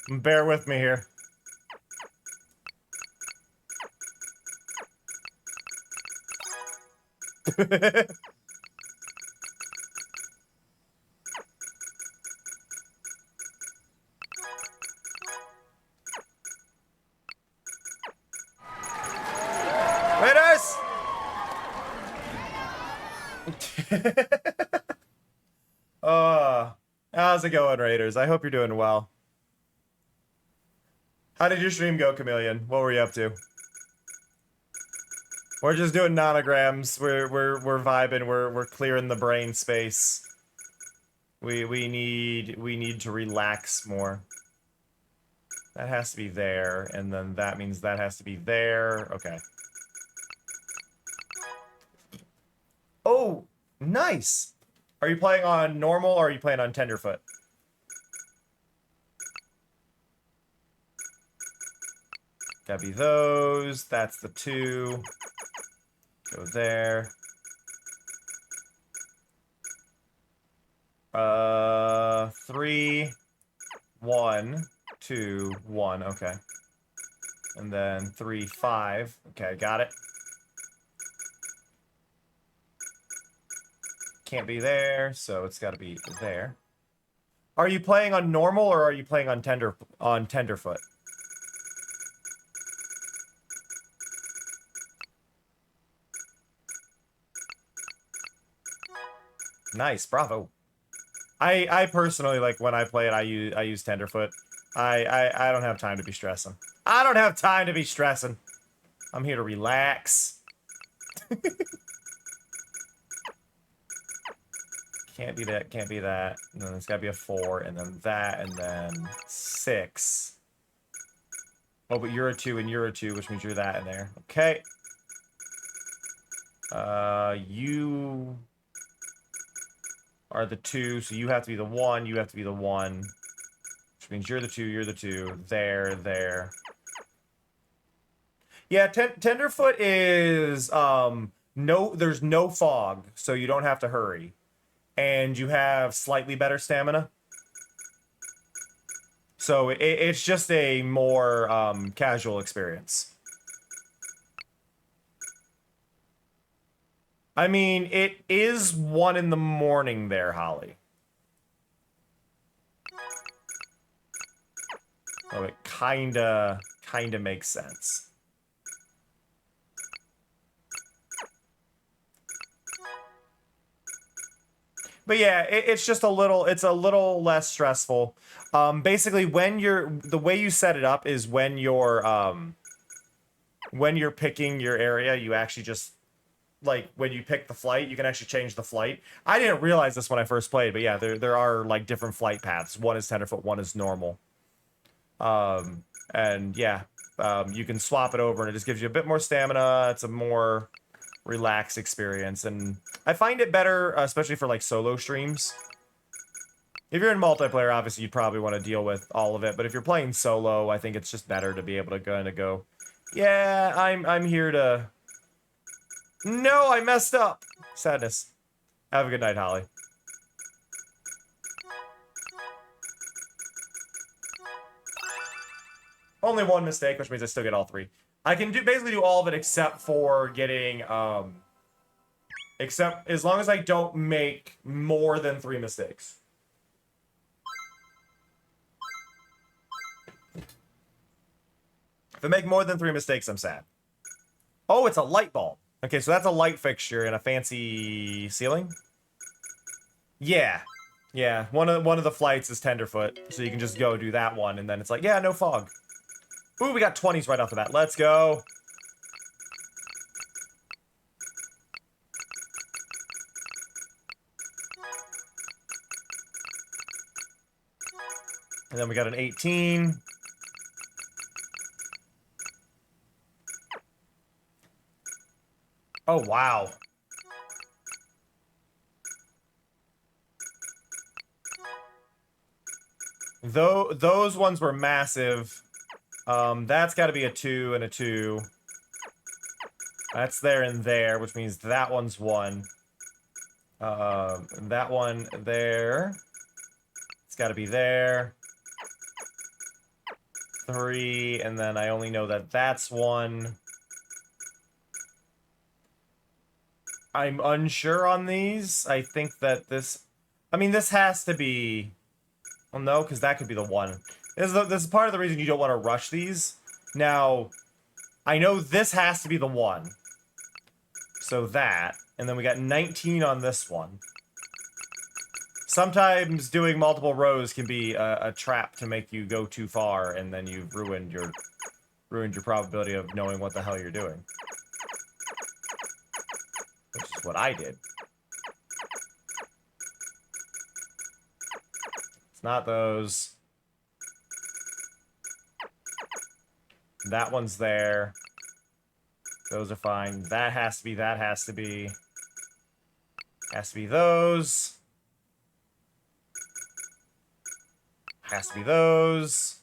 Bear with me here. Raiders! How's it going, Raiders? I hope you're doing well. How did your stream go, Chameleon? What were you up to? We're just doing nonograms. We're vibing. We're clearing the brain space. We need to relax more. That has to be there, and then that means that has to be there. Okay. Oh, nice. Are you playing on normal or are you playing on tenderfoot? Gotta be those. That's the 2. Go there. 3, 1, 2, 1. Okay. And then 3, 5. Okay, got it. Can't be there, so it's got to be there. Are you playing on normal or are you playing on tenderfoot? Nice, bravo. I personally, like, when I play it, I use tenderfoot. I don't have time to be stressing. I don't have time to be stressing. I'm here to relax. Can't be that, can't be that. And then it's gotta be a 4, and then that, and then 6. Oh, but you're a 2 and you're a 2, which means you're that in there. Okay. You are the 2, so you have to be the 1, you have to be the 1. Which means you're the 2, you're the 2. There, there. Yeah, tenderfoot is, there's no fog, so you don't have to hurry. And you have slightly better stamina. So it's just a more casual experience. I mean, it is 1 in the morning there, Holly. So it kinda makes sense. But yeah, it's just a little less stressful. Basically, the way you set it up is when you're picking your area, you actually just, like, when you pick the flight, you can actually change the flight. I didn't realize this when I first played, but yeah, there are, like, different flight paths. One is tenderfoot, one is normal. And yeah, you can swap it over and it just gives you a bit more stamina. It's a more relaxed experience, and I find it better, especially for, like, solo streams. If you're in multiplayer, obviously you'd probably want to deal with all of it, but if you're playing solo, I think it's just better to be able to go, yeah, I'm here to... No, I messed up! Sadness. Have a good night, Holly. Only one mistake, which means I still get all 3. I can basically do all of it except for getting, except as long as I don't make more than 3 mistakes. If I make more than 3 mistakes, I'm sad. Oh, it's a light bulb. Okay, so that's a light fixture in a fancy ceiling? Yeah. Yeah, one of the flights is Tenderfoot, so you can just go do that one, and then it's like, yeah, no fog. Ooh, we got 20s right off the bat. Let's go. And then we got an 18. Oh, wow. Though those ones were massive. That's got to be a 2 and a 2. That's there and there, which means that one's 1. That one there. It's got to be there. 3, and then I only know that that's 1. I'm unsure on these. I think that this... I mean, this has to be... Well, no, because that could be the 1. This is part of the reason you don't want to rush these. Now, I know this has to be the 1. So that. And then we got 19 on this one. Sometimes doing multiple rows can be a trap to make you go too far, and then you've ruined your probability of knowing what the hell you're doing. Which is what I did. It's not those. That one's there. Those are fine. That has to be, that has to be. Has to be those. Has to be those.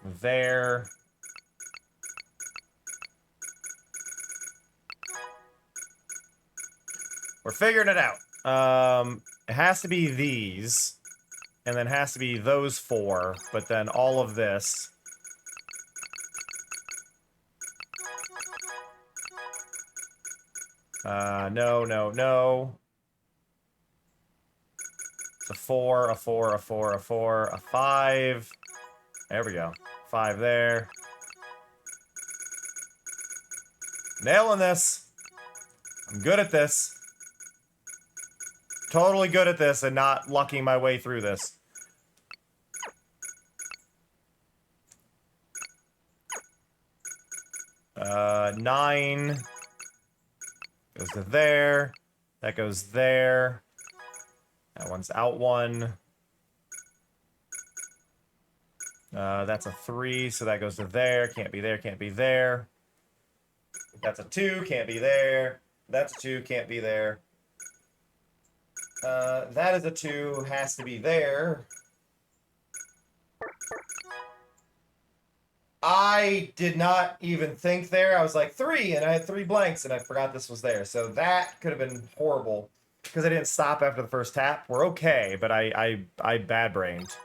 There. We're figuring it out. It has to be these. And then has to be those 4. But then all of this. No, no, no. It's a 4, a 4, a 4, a 4, a 5. There we go. 5 there. Nailing this. I'm good at this. Totally good at this and not lucking my way through this. Nine goes to there. That goes there. That one's out 1. That's a 3, so that goes to there. Can't be there, can't be there. That's a 2, can't be there. That's a 2, can't be there. That is a 2, has to be there. I did not even think there. I was like 3, and I had 3 blanks, and I forgot this was there. So that could have been horrible. Because I didn't stop after the first tap. We're okay, but I bad-brained.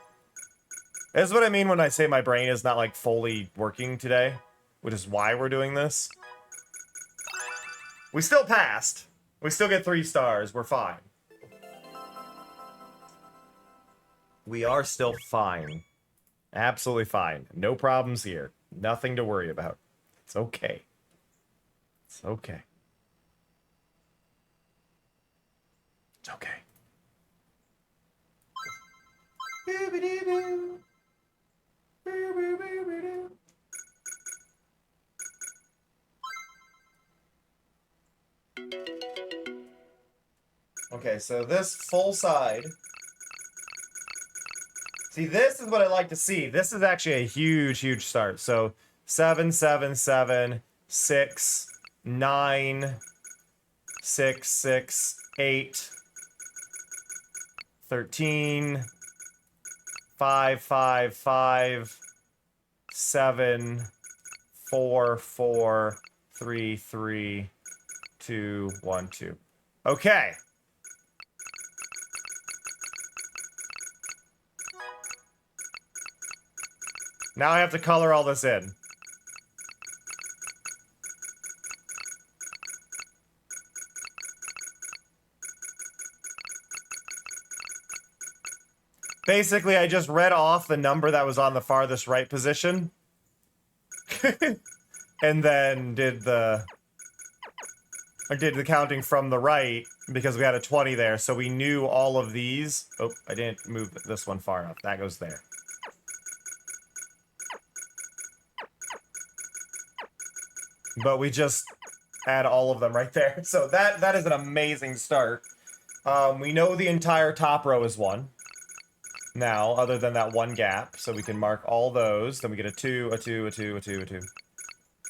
This is what I mean when I say my brain is not, like, fully working today. Which is why we're doing this. We still passed. We still get 3 stars. We're fine. We are still fine. Absolutely fine. No problems here. Nothing to worry about. It's okay. It's okay. It's okay. Okay, so this full side. See, this is what I like to see. This is actually a huge, huge start. So 7, 7, 7, 6, 9, 6, 6, 8, 13, 5, 5, 5, 7, 4, 4, 3, 3, 2, 1, 2. Okay. Now I have to color all this in. Basically, I just read off the number that was on the farthest right position. And then did the counting from the right because we had a 20 there, so we knew all of these. Oh, I didn't move this one far enough. That goes there. But we just add all of them right there. So that is an amazing start. We know the entire top row is 1. Now, other than that one gap, so we can mark all those. Then we get a 2, a 2, a 2, a 2, a 2.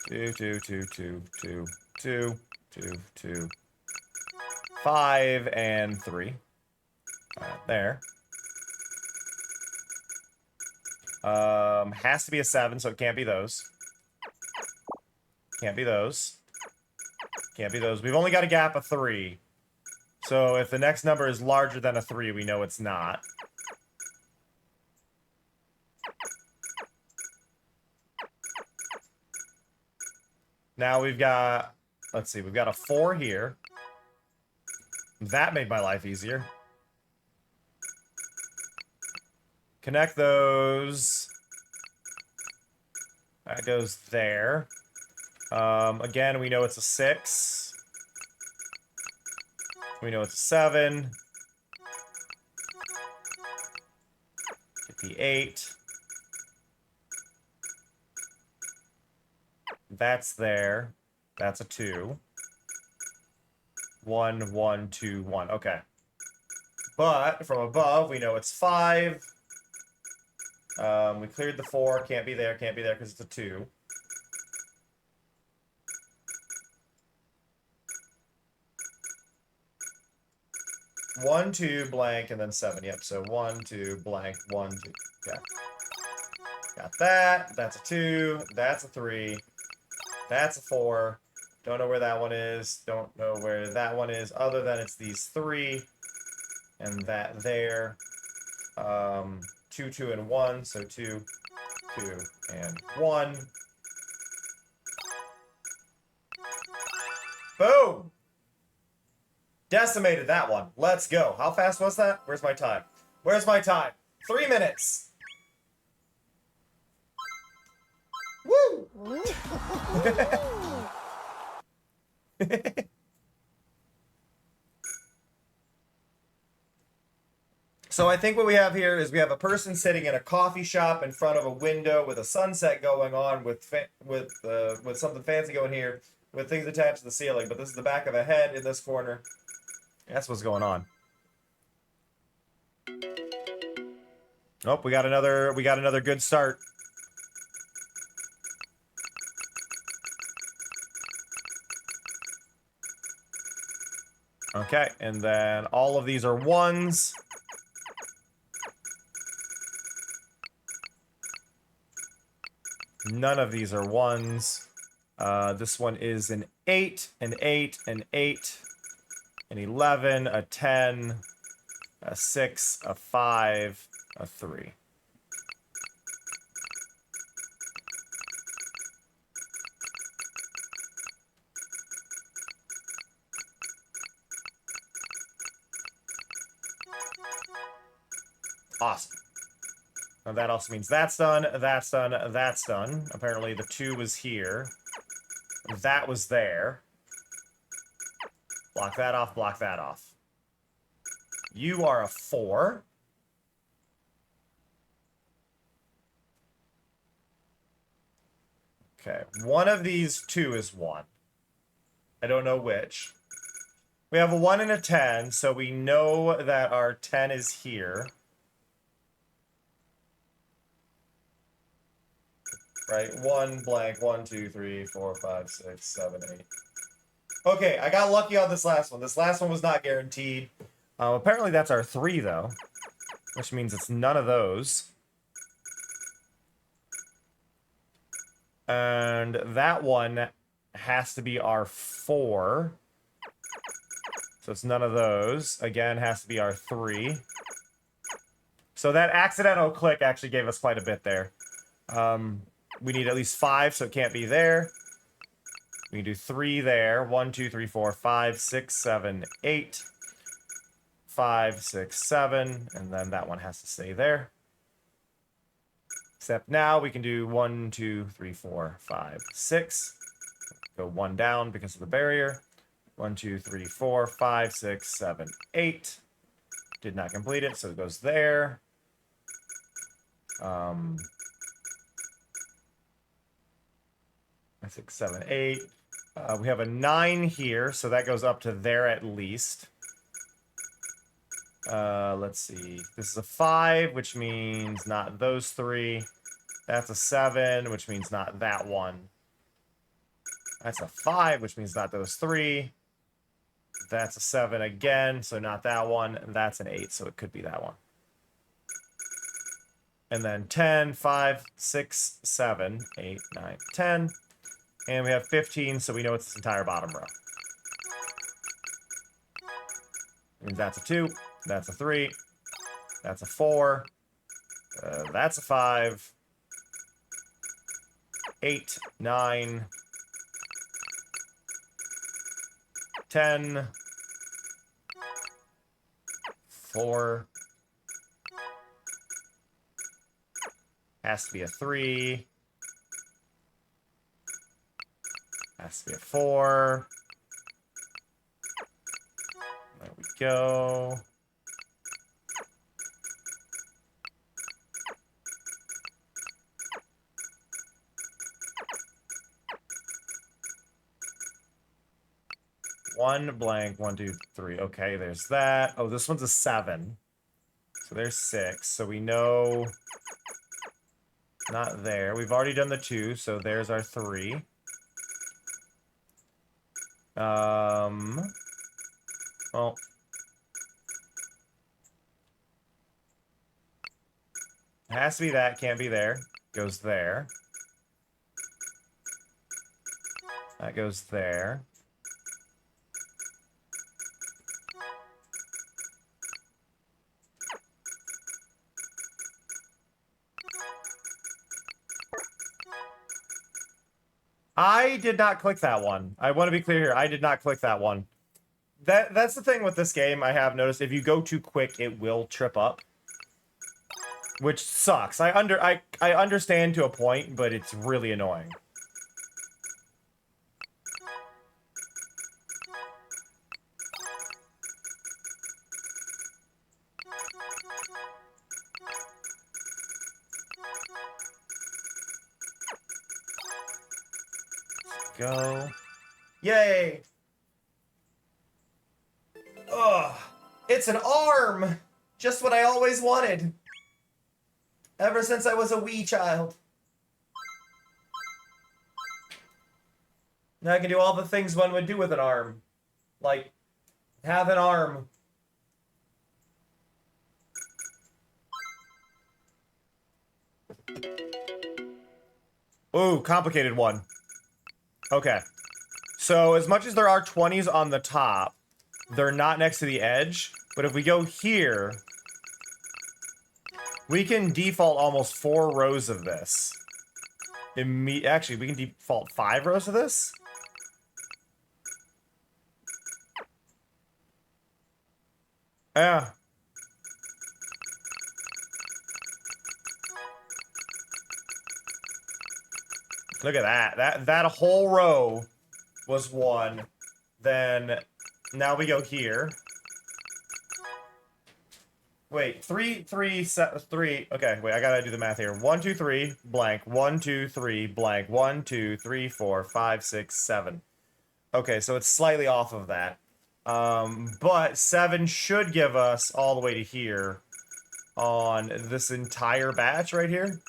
2, 2, 2, 2, 2, 2, 2, 2, 5, and 3. There. Has to be a 7, so it can't be those. Can't be those. Can't be those. We've only got a gap of 3. So if the next number is larger than a 3, we know it's not. Now we've got, let's see, we've got a 4 here. That made my life easier. Connect those. That goes there. Again, we know it's a 6. We know it's a 7. Get the 8. That's there. That's a 2. 1, 1, 2, 1. Okay. But from above, we know it's 5. We cleared the 4. Can't be there because it's a 2. One, 2, blank, and then 7. Yep, so 1, 2, blank, 1, 2. Yeah. Got that. That's a 2. That's a 3. That's a 4. Don't know where that one is. Don't know where that one is, other than it's these 3. And that there. 2, 2, and 1. So 2, 2, and 1. Boom! Decimated that one. Let's go. How fast was that? Where's my time? Where's my time? 3 minutes. Woo! So I think what we have here is we have a person sitting in a coffee shop in front of a window with a sunset going on, with something fancy going here, with things attached to the ceiling. But this is the back of a head in this corner. That's what's going on. Oh, we got another good start. Okay, and then all of these are 1s. None of these are 1s. This one is an 8, an 8, an 8, an 11, a 10, a 6, a 5, a 3. Awesome. Now that also means that's done, that's done, that's done. Apparently the 2 was here. That was there. Block that off, block that off. You are a 4. Okay, one of these 2 is 1. I don't know which. We have a 1 and a 10, so we know that our 10 is here. Right, 1 blank, 1, 2, 3, 4, 5, 6, 7, 8. Okay, I got lucky on this last one. This last one was not guaranteed. Apparently that's our 3, though. Which means it's none of those. And that one has to be our 4. So it's none of those. Again, has to be our 3. So that accidental click actually gave us quite a bit there. We need at least 5, so it can't be there. We can do 3 there. 1, 2, 3, 4, 5, 6, 7, 8. 5, 6, 7, and then that one has to stay there. Except now we can do 1, 2, 3, 4, 5, 6. Go 1 down because of the barrier. 1, 2, 3, 4, 5, 6, 7, 8. Did not complete it, so it goes there. 6, 7, 8. We have a 9 here, so that goes up to there at least. Let's see. This is a 5, which means not those 3. That's a 7, which means not that one. That's a 5, which means not those 3. That's a 7 again, so not that one. And that's an 8, so it could be that one. And then 10, 5, 6, 7, 8, 9, 10. And we have 15, so we know it's this entire bottom row. Means that's a 2. That's a 3. That's a 4. That's a 5. 8, 9. 10. 4. Has to be a 3. Has to be a 4. There we go. One blank, 1, 2, 3. Okay, there's that. Oh, this one's a 7. So there's 6. So we know not there. We've already done the 2, so there's our 3. Well, it has to be that, can't be there. Goes there. That goes there. I did not click that one. I want to be clear here. I did not click that one. That's the thing with this game. I have noticed if you go too quick, it will trip up, which sucks. I understand to a point, but it's really annoying. Go. Yay! Ugh. It's an arm! Just what I always wanted. Ever since I was a wee child. Now I can do all the things one would do with an arm. Like, have an arm. Ooh, complicated one. Okay. So as much as there are 20s on the top, they're not next to the edge. But if we go here, we can default almost 4 rows of this. Actually, we can default 5 rows of this. Yeah. Look at that. That whole row was 1. Then now we go here. Wait, 3, 3, 3. Okay, wait, I gotta do the math here. 1, 2, 3, blank. 1, 2, 3, blank. 1, 2, 3, 4, 5, 6, 7. Okay, so it's slightly off of that. But 7 should give us all the way to here on this entire batch right here.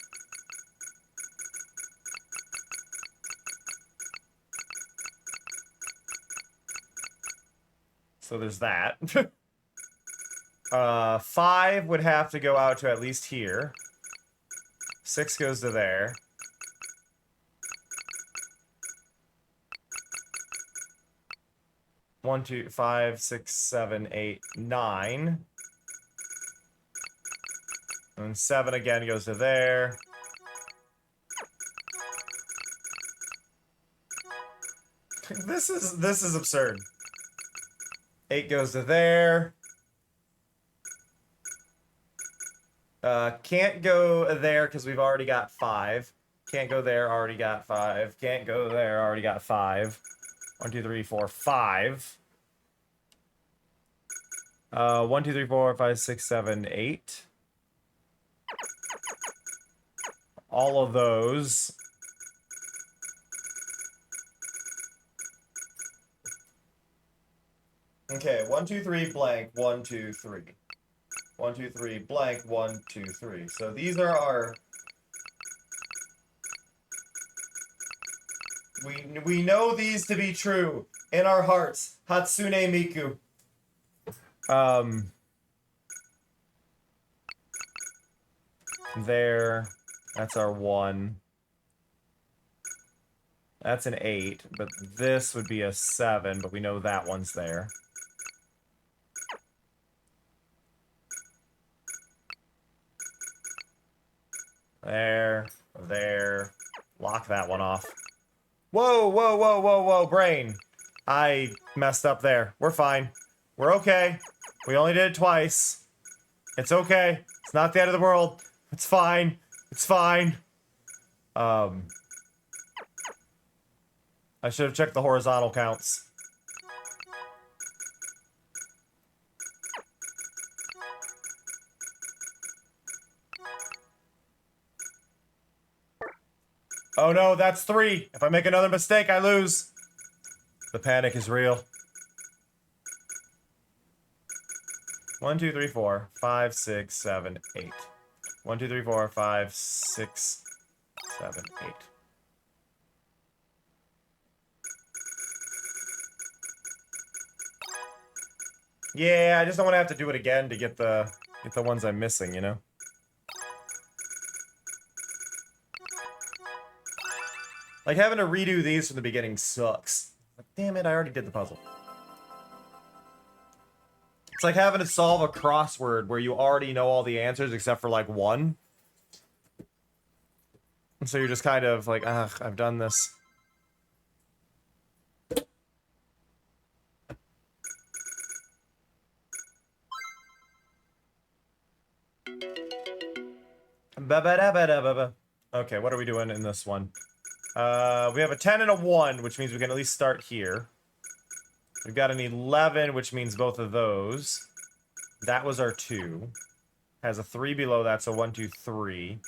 So there's that. 5 would have to go out to at least here. 6 goes to there. One, 2, 5, 6, 7, 8, 9. And 7 again goes to there. This is absurd. 8 goes to there. Can't go there because we've already got 5. Can't go there, already got 5. Can't go there, already got 5. 1, 2, 3, 4, 5. 1, 2, 3, 4, 5, 6, 7, 8. All of those. Okay, 1, 2, 3, blank, 1, 2, 3. 1, 2, 3, blank, 1, 2, 3. So these are our... We know these to be true in our hearts. Hatsune Miku. There. That's our 1. That's an 8, but this would be a 7, but we know that one's there. There. There. Lock that one off. Whoa, whoa, whoa, whoa, whoa, brain. I messed up there. We're fine. We're okay. We only did it twice. It's okay. It's not the end of the world. It's fine. It's fine. I should have checked the horizontal counts. Oh no, that's 3. If I make another mistake, I lose. The panic is real. 1, 2, 3, 4, 5, 6, 7, 8. 1, 2, 3, 4, 5, 6, 7, 8. Yeah, I just don't want to have to do it again to get the ones I'm missing, you know? Like, having to redo these from the beginning sucks. Like, damn it, I already did the puzzle. It's like having to solve a crossword where you already know all the answers except for, like, 1. And so you're just kind of like, ugh, I've done this. Ba-ba-da-ba-da-ba-ba. Okay, what are we doing in this one? We have a 10 and a 1, which means we can at least start here. We've got an 11, which means both of those. That was our 2. Has a 3 below that, so 1, 2, 3.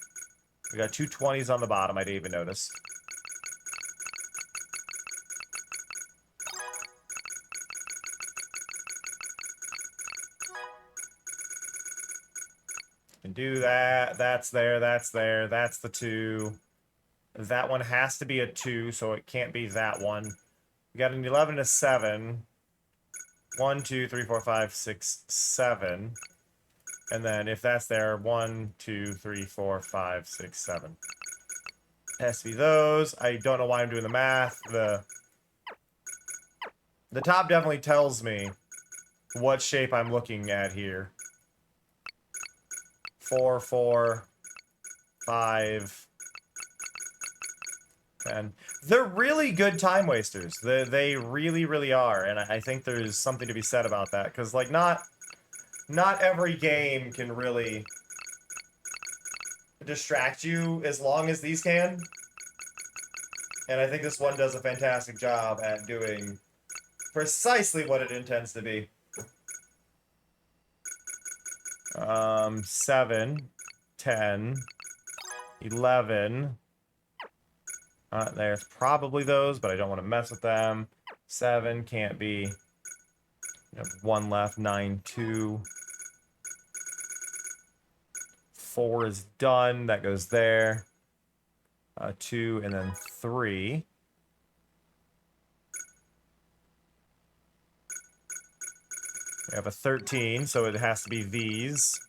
We got 2 20s on the bottom, I didn't even notice. Can do that. That's there, that's there. That's the 2. That one has to be a 2, so it can't be that one. We got an 11 and a 7. 1, 2, 3, 4, 5, 6, 7. And then if that's there, 1, 2, 3, 4, 5, 6, 7. It has to be those. I don't know why I'm doing the math. The top definitely tells me what shape I'm looking at here. 4, 4, 5, 10. They're really good time wasters. They really, really are. And I think there's something to be said about that. Because, like, not every game can really distract you as long as these can. And I think this one does a fantastic job at doing precisely what it intends to be. 7, 10, 11. There's probably those, but I don't want to mess with them. 7 can't be. We have 1 left. 9, 2. 4 is done. That goes there. 2 and then 3. We have a 13, so it has to be these.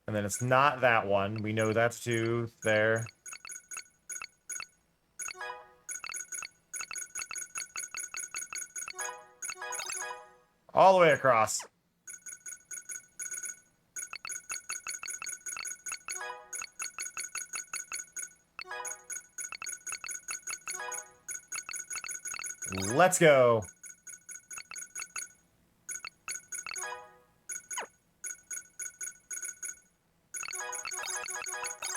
And then it's not that one. We know that's 2 there. All the way across. Let's go.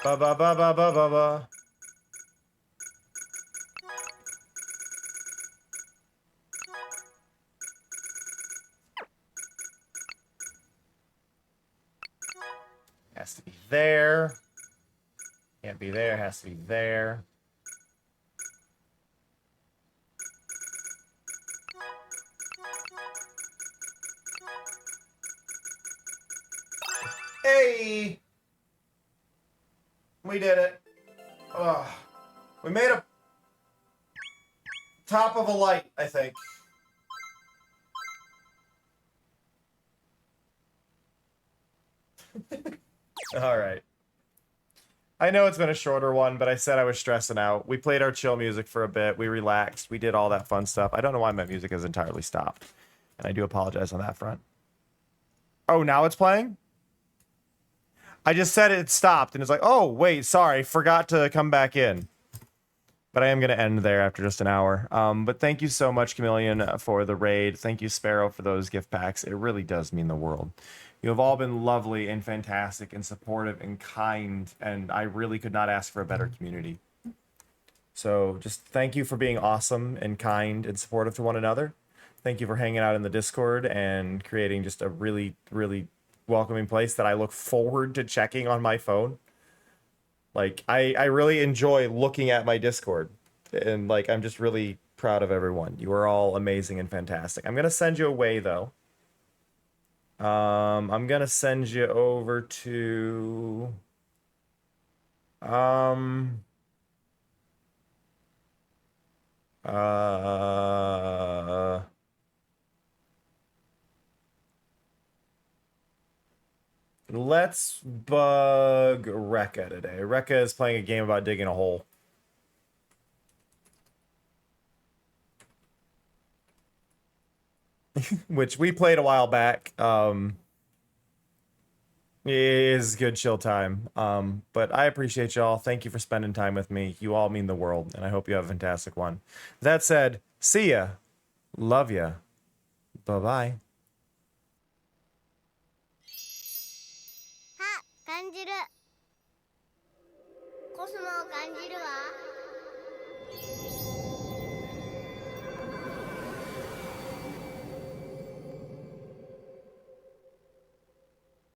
Ba ba ba ba ba ba ba. Has to be there. Can't be there, has to be there. Hey! We did it. Ugh. We made a top of a light, I think. Alright. I know it's been a shorter one, but I said I was stressing out. We played our chill music for a bit. We relaxed. We did all that fun stuff. I don't know why my music has entirely stopped. And I do apologize on that front. Oh, now it's playing? I just said it stopped, and it's like, oh, wait, sorry, forgot to come back in. But I am going to end there after just an hour. But thank you so much, Chameleon, for the raid. Thank you, Sparrow, for those gift packs. It really does mean the world. You have all been lovely and fantastic and supportive and kind, and I really could not ask for a better community. So just thank you for being awesome and kind and supportive to one another. Thank you for hanging out in the Discord and creating just a really, really welcoming place that I look forward to checking on my phone. Like, I really enjoy looking at my Discord. And, like, I'm just really proud of everyone. You are all amazing and fantastic. I'm going to send you away, though. I'm going to send you over to... Let's bug Rekka today. Rekka is playing a game about digging a hole. Which we played a while back. It is good chill time. But I appreciate y'all. Thank you for spending time with me. You all mean the world, and I hope you have a fantastic one. That said, see ya. Love ya. Bye-bye. 感じるコスモを感じるわ